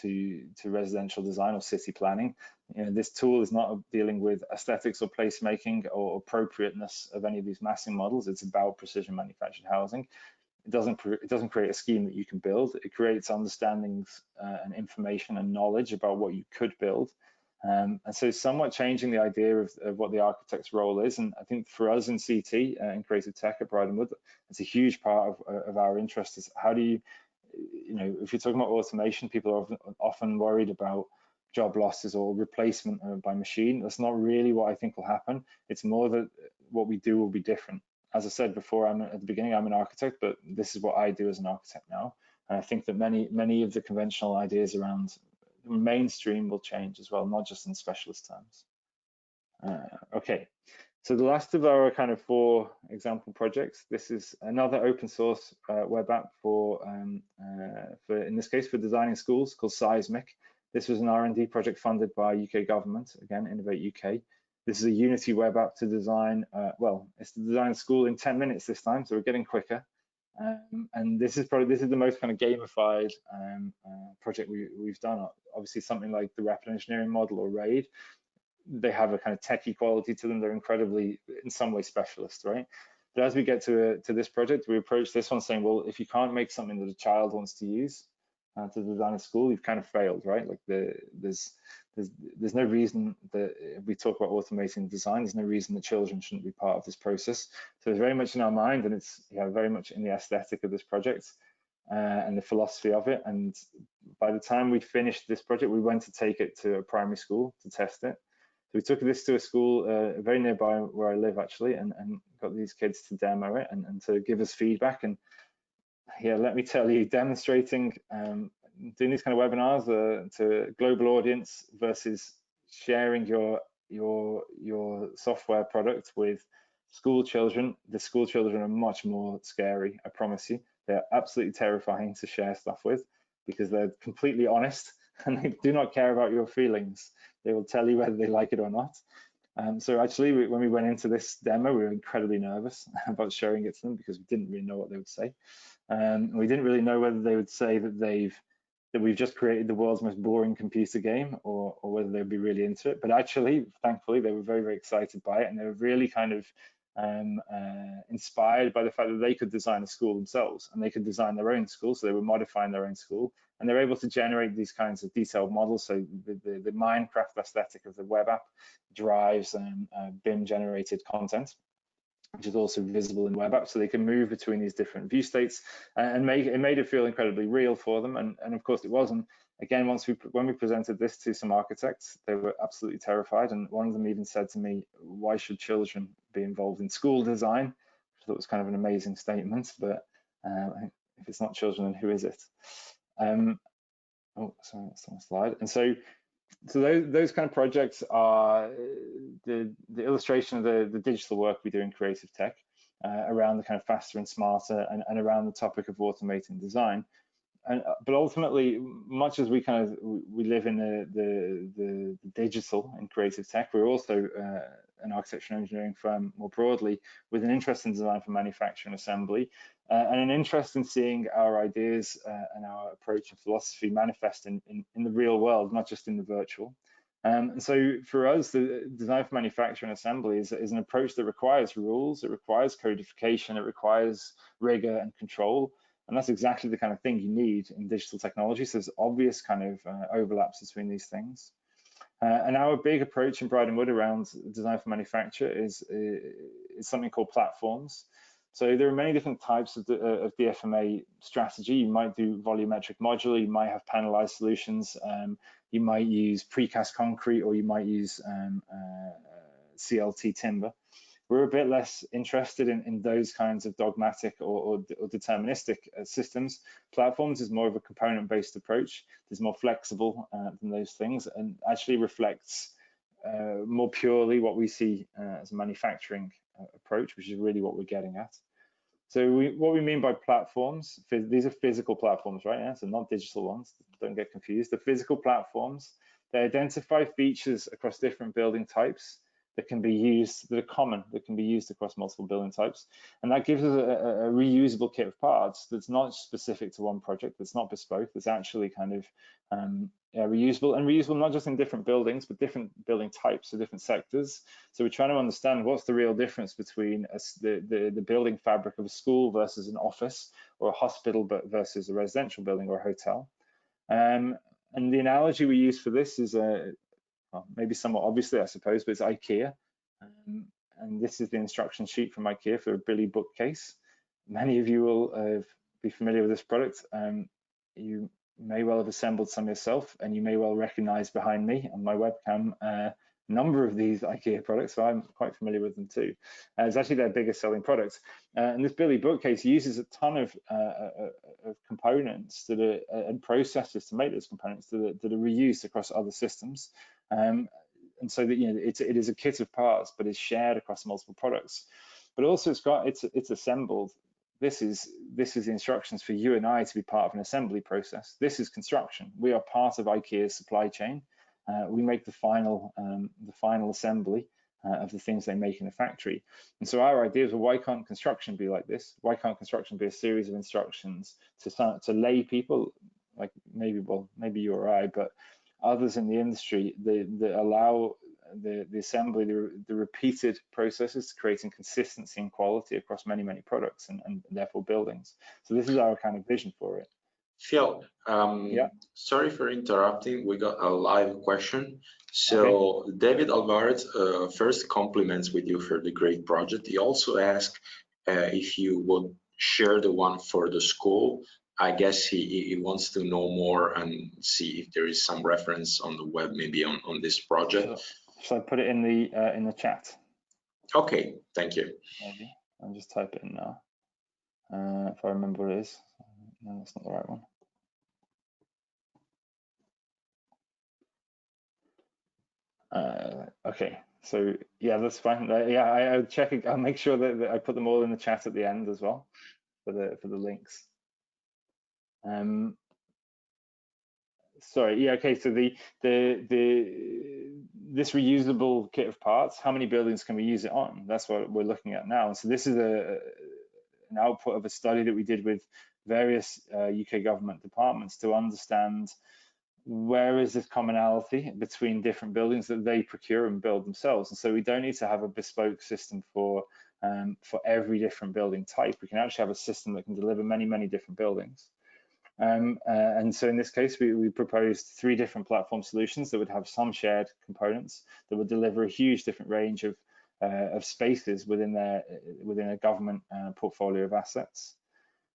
to residential design or city planning. You know, this tool is not dealing with aesthetics or placemaking or appropriateness of any of these massing models. It's about precision manufactured housing. It doesn't create a scheme that you can build. It creates understandings and information and knowledge about what you could build. And so somewhat changing the idea of what the architect's role is. And I think for us in CT in creative tech at Bride & Wood, it's a huge part of our interest is how do you know, if you're talking about automation, people are often worried about job losses or replacement by machine. That's not really what I think will happen. It's more that what we do will be different. As I said before, at the beginning, I'm an architect, but this is what I do as an architect now. And I think that many of the conventional ideas around mainstream will change as well, not just in specialist terms. Okay, so the last of our kind of 4 example projects, this is another open source web app for in this case, for designing schools, called Seismic. This was an R&D project funded by UK government, again, Innovate UK. This is a Unity web app to design, well, it's to design a school in 10 minutes this time, so we're getting quicker. And this is the most kind of gamified project we've done. Obviously, something like the Rapid Engineering Model or RAID, they have a kind of techie quality to them. They're incredibly, in some way, specialist, right? But as we get to this project, we approach this one saying, well, if you can't make something that a child wants to use to design a school, you've kind of failed, right? Like there's no reason that, if we talk about automating design, there's no reason that children shouldn't be part of this process. So it's very much in our mind, and it's very much in the aesthetic of this project and the philosophy of it. And by the time we finished this project, we went to take it to a primary school to test it. So we took this to a school very nearby where I live, actually, and got these kids to demo it and to give us feedback. And yeah, let me tell you, demonstrating, doing these kind of webinars to a global audience versus sharing your software product with school children, the school children are much more scary, I promise you. They're absolutely terrifying to share stuff with because they're completely honest and they do not care about your feelings. They will tell you whether they like it or not. So actually, when we went into this demo, we were incredibly nervous about showing it to them because we didn't really know what they would say. We didn't really know whether they would say that we've just created the world's most boring computer game, or whether they'd be really into it. But actually, thankfully, they were very, very excited by it, and they were really kind of inspired by the fact that they could design a school themselves, and they could design their own school. So they were modifying their own school, and they're able to generate these kinds of detailed models. So the Minecraft aesthetic of the web app drives BIM generated content, which is also visible in web apps, so they can move between these different view states and made it feel incredibly real for them. And of course it was. And again, when we presented this to some architects, they were absolutely terrified. And one of them even said to me, "Why should children be involved in school design?" Which I thought was kind of an amazing statement. But if it's not children, then who is it? Oh, sorry, that's on the slide. And so those kind of projects are the illustration of the digital work we do in creative tech around the kind of faster and smarter and around the topic of automating design. But ultimately, much as we live in the digital and creative tech, we're also an architecture and engineering firm more broadly with an interest in design for manufacture and assembly, and an interest in seeing our ideas and our approach and philosophy manifest in the real world, not just in the virtual. And so for us, the design for manufacture and assembly is an approach that requires rules, it requires codification, it requires rigor and control. And that's exactly the kind of thing you need in digital technology. So there's obvious kind of overlaps between these things. And our big approach in Bride & Wood around design for manufacture is something called platforms. So there are many different types of DFMA strategy. You might do volumetric modular, you might have panelized solutions, you might use precast concrete, or you might use CLT timber. We're a bit less interested in those kinds of dogmatic or deterministic systems. Platforms is more of a component-based approach. It's more flexible than those things, and actually reflects more purely what we see as a manufacturing approach, which is really what we're getting at. So what we mean by platforms, these are physical platforms, right? Yeah? So not digital ones, don't get confused. The physical platforms, they identify features across different building types that can be used, that are common, that can be used across multiple building types. And that gives us a reusable kit of parts that's not specific to one project, that's not bespoke, that's actually kind of reusable, and reusable not just in different buildings, but different building types or different sectors. So we're trying to understand what's the real difference between the building fabric of a school versus an office, or a hospital versus a residential building or a hotel. And the analogy we use for this is well, maybe somewhat obviously, I suppose, but it's IKEA. And this is the instruction sheet from IKEA for a Billy bookcase. Many of you will be familiar with this product. You may well have assembled some yourself, and you may well recognize behind me on my webcam number of these IKEA products, so I'm quite familiar with them too. It's actually their biggest selling product. And this Billy bookcase uses a ton of components that are, and processes to make those components that are reused across other systems. And so that, you know, it is a kit of parts, but it's shared across multiple products. But also it's assembled. This is the instructions for you and I to be part of an assembly process. This is construction. We are part of IKEA's supply chain. We make the final assembly of the things they make in a factory. And so our idea is, well, why can't construction be like this? Why can't construction be a series of instructions to lay people, like maybe you or I, but others in the industry that allow the assembly, the repeated processes, creating consistency and quality across many products and therefore buildings. So this is our kind of vision for it. Phil, yeah. Sorry for interrupting. We got a live question. So okay. David Alvarez first compliments with you for the great project. He also asked if you would share the one for the school. I guess he wants to know more and see if there is some reference on the web, maybe on this project. Shall I put it in the chat? Okay, thank you. Maybe I'll just type it in now. If I remember what it is. No, that's not the right one. Okay, so yeah, that's fine. Yeah, I'll check it. I'll make sure that I put them all in the chat at the end as well for the links. Sorry. Yeah. Okay. So this reusable kit of parts, how many buildings can we use it on? That's what we're looking at now. So this is an output of a study that we did with various UK government departments to understand where is this commonality between different buildings that they procure and build themselves. And so we don't need to have a bespoke system for every different building type. We can actually have a system that can deliver many different buildings. And so in this case, we proposed 3 different platform solutions that would have some shared components that would deliver a huge different range of spaces within a government portfolio of assets.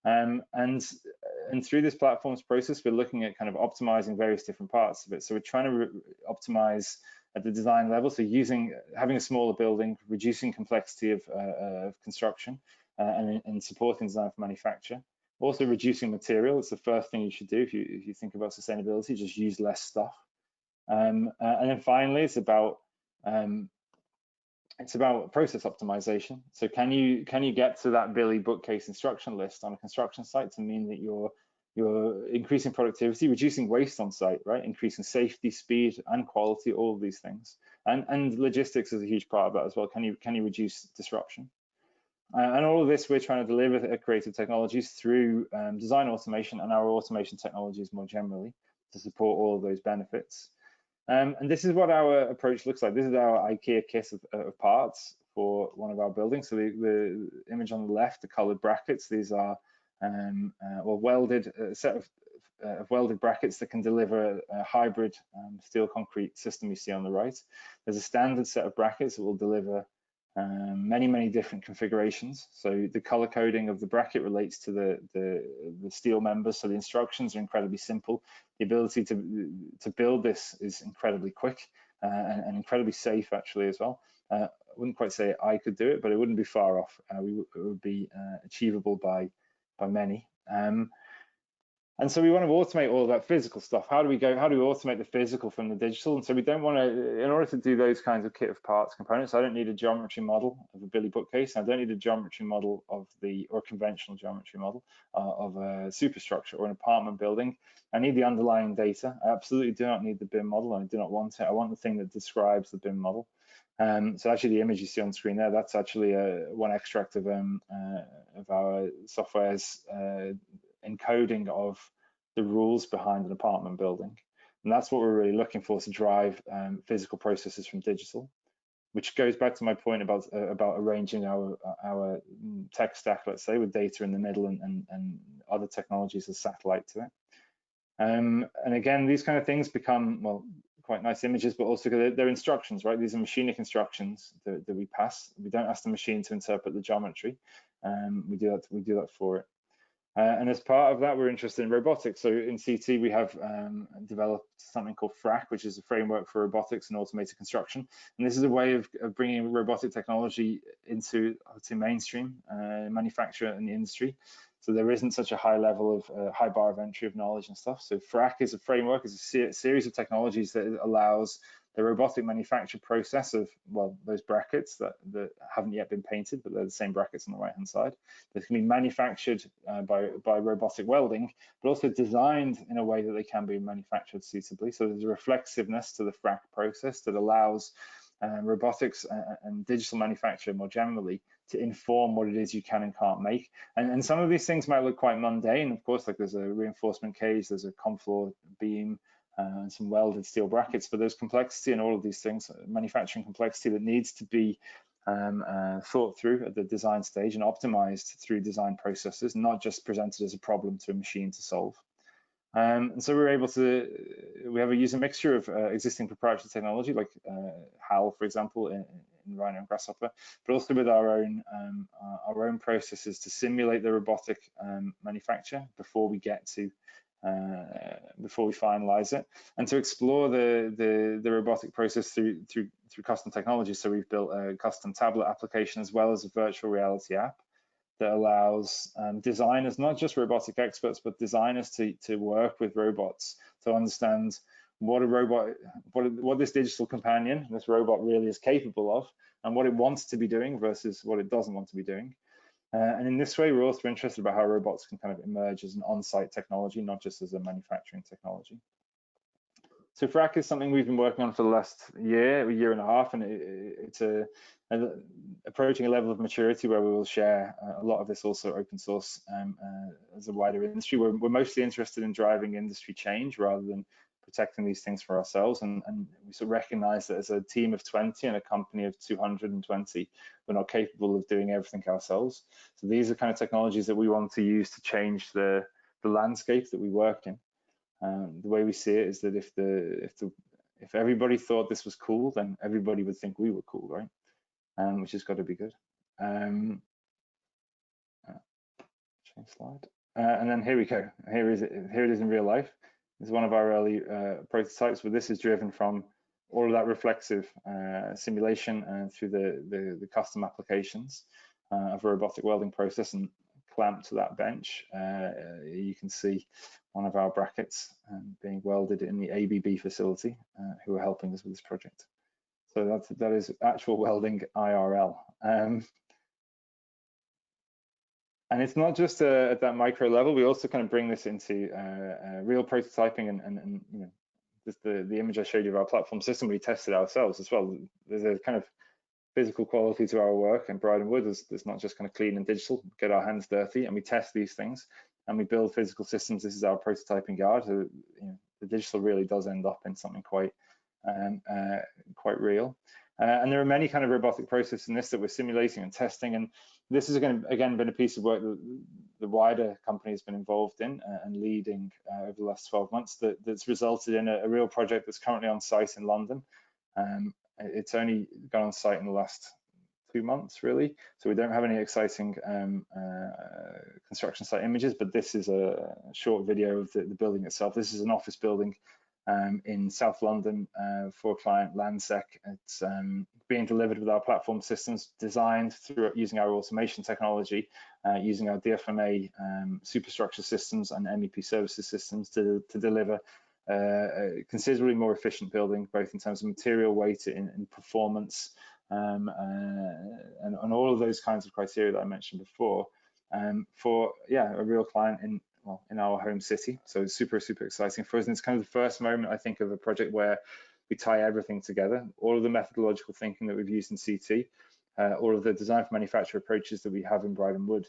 And through this platforms process, we're looking at kind of optimizing various different parts of it. So we're trying to optimize at the design level, so having a smaller building, reducing complexity of construction, and supporting design for manufacture. Also reducing material. It's the first thing you should do if you think about sustainability. Just use less stuff. And then finally, it's about process optimization. So can you get to that Billy bookcase instruction list on a construction site to mean that you're increasing productivity, reducing waste on site, right? Increasing safety, speed, and quality, all of these things. And logistics is a huge part of that as well. Can you reduce disruption? And all of this, we're trying to deliver creative technologies through design automation and our automation technologies more generally to support all of those benefits. And this is what our approach looks like. This is our IKEA kit of parts for one of our buildings. So the image on the left, the colored brackets, these are welded, a set of welded brackets that can deliver a hybrid steel concrete system you see on the right. There's a standard set of brackets that will deliver many different configurations. So the color coding of the bracket relates to the steel members. So the instructions are incredibly simple. The ability to build this is incredibly quick and incredibly safe actually as well. I wouldn't quite say I could do it, but it wouldn't be far off. It would be achievable by many. And so we want to automate all of that physical stuff. How do we automate the physical from the digital? And so we don't want to, in order to do those kinds of kit of parts components, I don't need a geometry model of a Billy bookcase. I don't need a geometry model or conventional geometry model of a superstructure or an apartment building. I need the underlying data. I absolutely do not need the BIM model. I do not want it. I want the thing that describes the BIM model. So actually the image you see on screen there, that's actually one extract of our software's encoding of the rules behind an apartment building. And that's what we're really looking for to drive physical processes from digital, which goes back to my point about arranging our tech stack, let's say, with data in the middle and other technologies as satellite to it. And again, these kind of things become, well, quite nice images, but also they're instructions, right? These are machinic instructions that we pass. We don't ask the machine to interpret the geometry. We do that for it. And as part of that, we're interested in robotics. So in CT, we have developed something called FRAC, which is a framework for robotics and automated construction. And this is a way of bringing robotic technology into, I would say, mainstream manufacture in the industry. So there isn't such a high level of high bar of entry of knowledge and stuff. So FRAC is a framework, is a series of technologies that allows the robotic manufacture process of, well, those brackets that haven't yet been painted, but they're the same brackets on the right hand side, that can be manufactured by robotic welding, but also designed in a way that they can be manufactured suitably. So there's a reflexiveness to the FRAC process that allows robotics and digital manufacture more generally to inform what it is you can and can't make. And some of these things might look quite mundane. Of course, like there's a reinforcement cage, there's a contour beam, and some welded steel brackets, but there's complexity in all of these things, manufacturing complexity that needs to be thought through at the design stage and optimized through design processes, not just presented as a problem to a machine to solve. And so we're able to, we use a mixture of existing proprietary technology like HAL, for example, in Rhino and Grasshopper, but also with our own processes to simulate the robotic manufacture before we get to before we finalize it, and to explore the robotic process through custom technology. So we've built a custom tablet application as well as a virtual reality app that allows designers, not just robotic experts, but designers to work with robots to understand what a robot, what this digital companion, this robot really is capable of, and what it wants to be doing versus what it doesn't want to be doing. And in this way, we're also interested about how robots can kind of emerge as an on-site technology, not just as a manufacturing technology. So FRAC is something we've been working on for the last year and a half, and it's approaching a level of maturity where we will share a lot of this also open source as a wider industry. We're mostly interested in driving industry change rather than protecting these things for ourselves, and we sort of recognize that as a team of 20 and a company of 220, we're not capable of doing everything ourselves. So these are kind of technologies that we want to use to change the landscape that we work in. The way we see it is that if everybody thought this was cool, then everybody would think we were cool, right? Which has got to be good. Change slide. And then here we go. Here it is in real life. This is one of our early prototypes, but this is driven from all of that reflexive simulation through the custom applications of a robotic welding process, and clamped to that bench. You can see one of our brackets being welded in the ABB facility, who are helping us with this project. So that is actual welding IRL. And it's not just at that micro level. We also kind of bring this into real prototyping, and you know, just the image I showed you of our platform system, we tested ourselves as well. There's a kind of physical quality to our work in Bride and Wood. There's not just kind of clean and digital, get our hands dirty, and we test these things and we build physical systems. This is our prototyping yard. So, you know, the digital really does end up in something quite real. And there are many kind of robotic processes in this that we're simulating and testing, and this is again been a piece of work that the wider company has been involved in and leading over the last 12 months that's resulted in a real project that's currently on site in London. It's only gone on site in the last 2 months, really, so we don't have any exciting construction site images, but this is a short video of the building itself. This is an office building in South London for client Landsec. It's being delivered with our platform systems, designed through using our automation technology, using our DFMA superstructure systems and MEP services systems to deliver a considerably more efficient building, both in terms of material weight and performance, and all of those kinds of criteria that I mentioned before, for a real client in our home city. So it's super exciting for us, and it's kind of the first moment, I think, of a project where we tie everything together, all of the methodological thinking that we've used in CT, all of the design for manufacture approaches that we have in Bride and Wood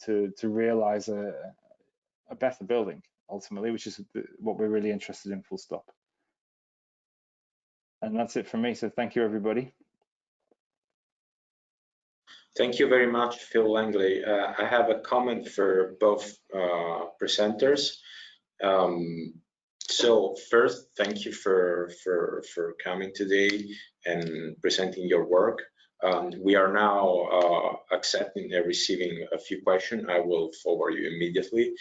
to realize a better building ultimately, which is what we're really interested in, full stop. And that's it from me, so thank you, everybody. Thank you very much, Phil Langley. I have a comment for both presenters. So first, thank you for coming today and presenting your work. We are now accepting and receiving a few questions. I will forward you immediately,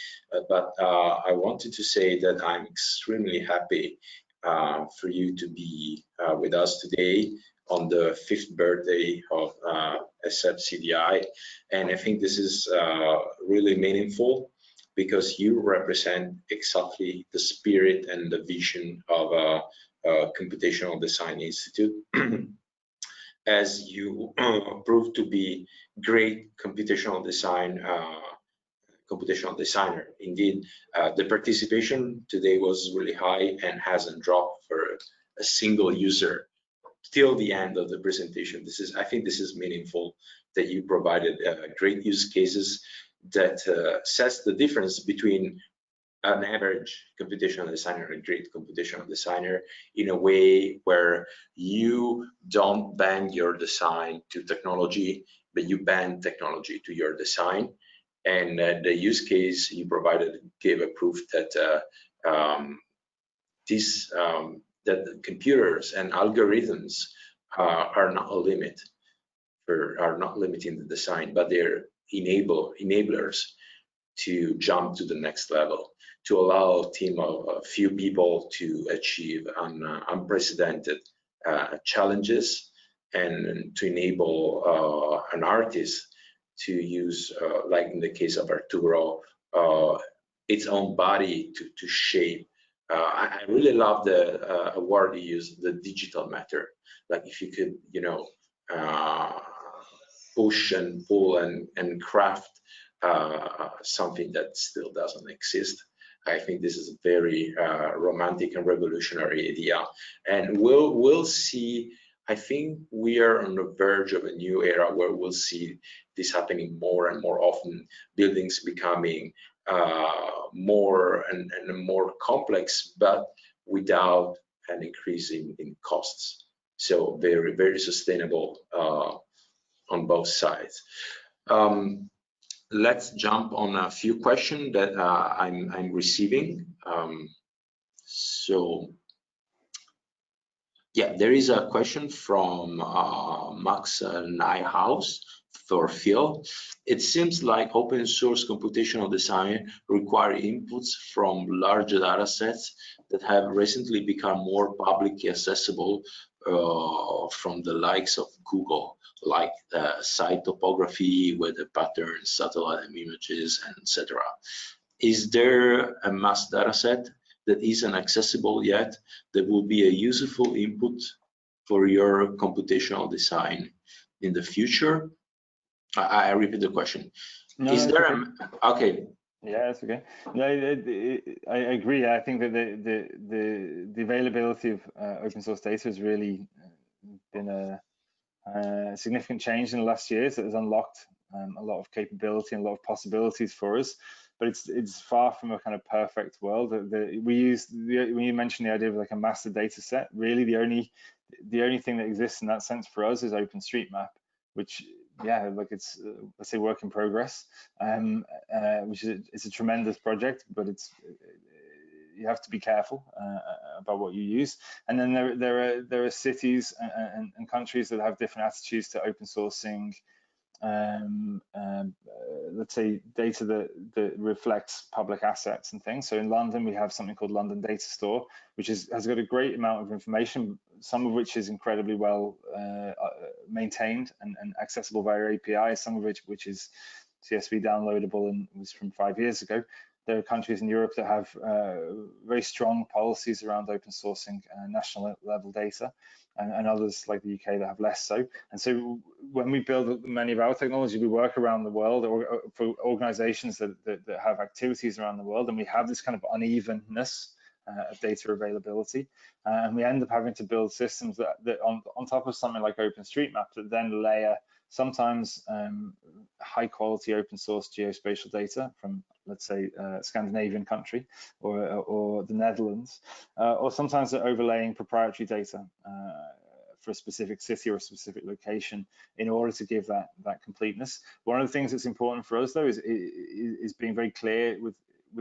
but I wanted to say that I'm extremely happy for you to be with us today on the 5th birthday of SFCDI, and I think this is really meaningful because you represent exactly the spirit and the vision of Computational Design Institute. As you proved to be great computational designer. Indeed, the participation today was really high and hasn't dropped for a single user till the end of the presentation. I think this is meaningful that you provided great use cases that sets the difference between an average computational designer and a great computational designer in a way where you don't bend your design to technology, but you bend technology to your design. And the use case you provided gave a proof that that computers and algorithms are not a limit, are not limiting the design, but they're enablers to jump to the next level, to allow a team of a few people to achieve unprecedented challenges, and to enable an artist to use, like in the case of Arturo, its own body to shape. I really love the word you used, the digital matter. Like if you could, push and pull and craft something that still doesn't exist. I think this is a very romantic and revolutionary idea, and we'll see. I think we are on the verge of a new era where we'll see this happening more and more often. Buildings becoming more and more complex, but without an increase in costs. So very, very sustainable on both sides. Let's jump on a few questions that I'm receiving. So yeah, there is a question from Max Nyhaus for Phil. It seems like open source computational design require inputs from large data sets that have recently become more publicly accessible from the likes of Google, like site topography, weather patterns, satellite images, etc. Is there a mass data set that isn't accessible yet that will be a useful input for your computational design in the future? I repeat the question. No, is there okay. Okay. Yeah, that's okay. No, I agree. I think that the availability of open source data has really been a significant change in the last years. It has unlocked a lot of capability and a lot of possibilities for us, but it's far from a kind of perfect world. When you mentioned the idea of like a master data set, really the only thing that exists in that sense for us is OpenStreetMap, which, yeah, like it's let's say work in progress, which is a tremendous project, but you have to be careful about what you use. And then there are cities and countries that have different attitudes to open sourcing, let's say data that reflects public assets and things. So in London, we have something called London Data Store, which has got a great amount of information, some of which is incredibly well maintained and accessible via APIs, some of which is CSV downloadable and was from 5 years ago. There are countries in Europe that have very strong policies around open sourcing national level data, and others like the UK that have less so. And so when we build many of our technology, we work around the world or for organizations that have activities around the world, and we have this kind of unevenness of data availability, and we end up having to build systems that on top of something like OpenStreetMap that then layer sometimes high quality open source geospatial data from, let's say, a Scandinavian country or the Netherlands, or sometimes they're overlaying proprietary data for a specific city or a specific location in order to give that completeness. One of the things that's important for us though is being very clear with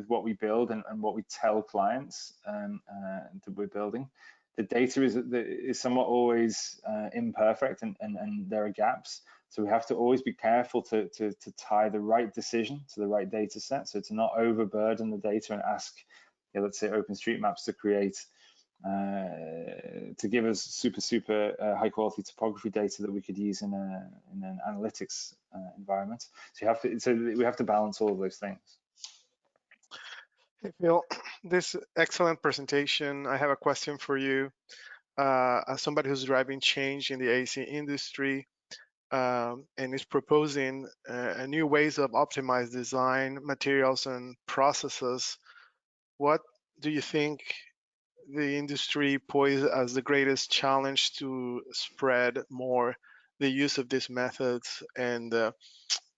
what we build and what we tell clients that we're building, the data is somewhat always imperfect, and there are gaps. So we have to always be careful to tie the right decision to the right data set, so to not overburden the data and ask, let's say, OpenStreetMaps to create, to give us super high quality topography data that we could use in an analytics environment. So we have to balance all of those things. Hey, Phil, this excellent presentation. I have a question for you. As somebody who's driving change in the AC industry, and is proposing new ways of optimized design, materials, and processes, what do you think the industry poses as the greatest challenge to spread more the use of these methods, and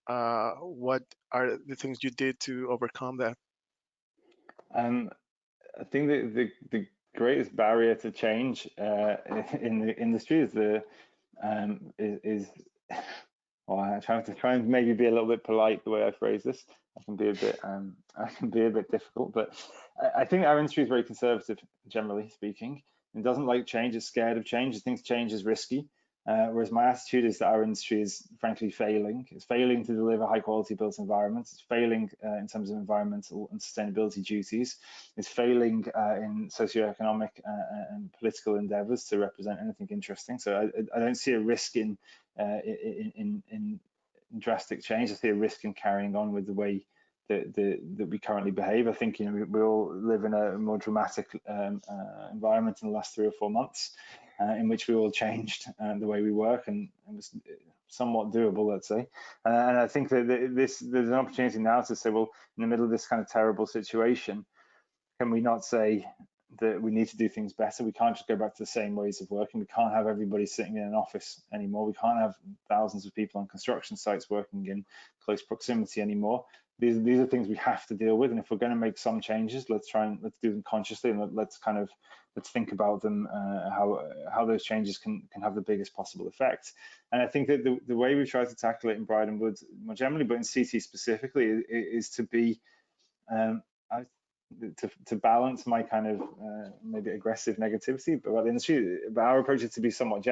what are the things you did to overcome that? I think the greatest barrier to change in the industry is well, I try and maybe be a little bit polite the way I phrase this. I can be a bit difficult, but I think our industry is very conservative, generally speaking. It doesn't like change. It's scared of change. It thinks change is risky. Whereas my attitude is that our industry is frankly failing. It's failing to deliver high quality built environments. It's failing in terms of environmental and sustainability duties. It's failing in socioeconomic and political endeavors to represent anything interesting. So I don't see a risk in drastic change. I see a risk in carrying on with the way that we currently behave. I think we all live in a more dramatic environment in the last 3 or 4 months, in which we all changed the way we work, and it was somewhat doable, let's say. And I think that there's an opportunity now to say, well, in the middle of this kind of terrible situation, can we not say that we need to do things better? We can't just go back to the same ways of working. We can't have everybody sitting in an office anymore. We can't have thousands of people on construction sites working in close proximity anymore. These are things we have to deal with, and if we're going to make some changes, let's do them consciously, and let's think about them, how those changes can have the biggest possible effect. And I think that the way we try to tackle it in Bridon Wood more generally, but in CT specifically, is to be to balance my kind of maybe aggressive negativity about the industry. But our approach is to be somewhat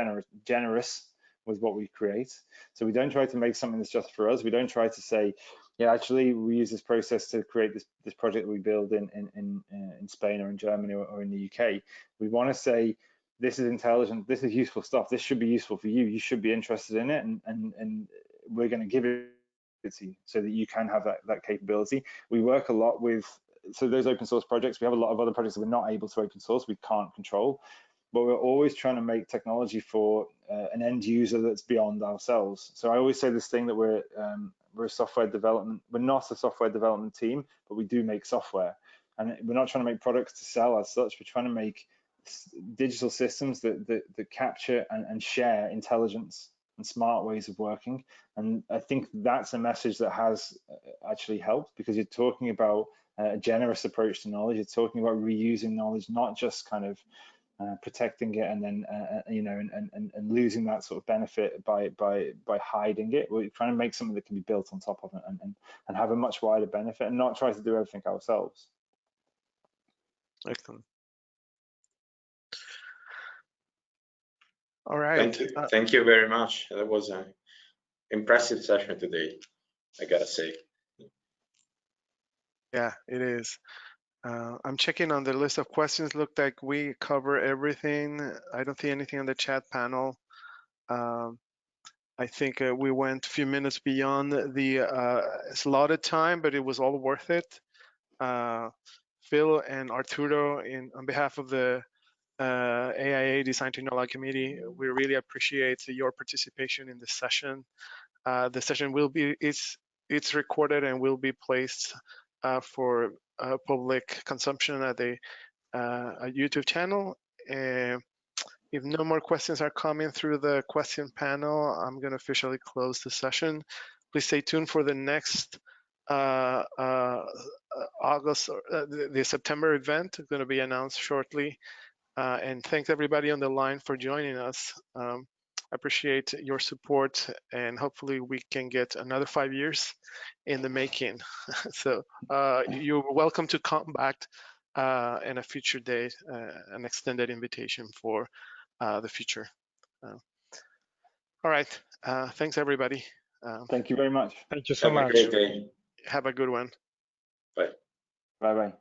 generous with what we create. So we don't try to make something that's just for us. We don't try to say, yeah, actually, we use this process to create this project that we build in Spain or in Germany or in the UK. We want to say, this is intelligent, this is useful stuff, this should be useful for you, you should be interested in it, and we're going to give it to you so that you can have that capability. We work a lot with, so those open source projects, we have a lot of other projects that we're not able to open source, we can't control, but we're always trying to make technology for an end user that's beyond ourselves. So I always say this thing that we're a software development, we're not a software development team, but we do make software. And we're not trying to make products to sell as such, we're trying to make digital systems that capture and share intelligence and smart ways of working. And I think that's a message that has actually helped, because you're talking about a generous approach to knowledge. You're talking about reusing knowledge, not just kind of protecting it and then and losing that sort of benefit by hiding it. We're trying to make something that can be built on top of it and have a much wider benefit, and not try to do everything ourselves. Excellent. All right. Thank you very much. That was an impressive session today, I gotta say. Yeah, it is. I'm checking on the list of questions. Look like we cover everything. I don't see anything on the chat panel. I think we went a few minutes beyond the slotted time, but it was all worth it. Phil and Arturo, on behalf of the AIA Design Technology Committee, we really appreciate your participation in this session. The session will be, it's recorded and will be placed for public consumption at the YouTube channel. If no more questions are coming through the question panel, I'm going to officially close the session. Please stay tuned for the next August, the September event. It's going to be announced shortly. And thanks everybody on the line for joining us. I appreciate your support, and hopefully we can get another 5 years in the making. So you're welcome to come back and a future date, an extended invitation for the future. All right. Thanks, everybody. Thank you very much. Thank you so Have a much. great day. Have a good one. Bye. Bye bye.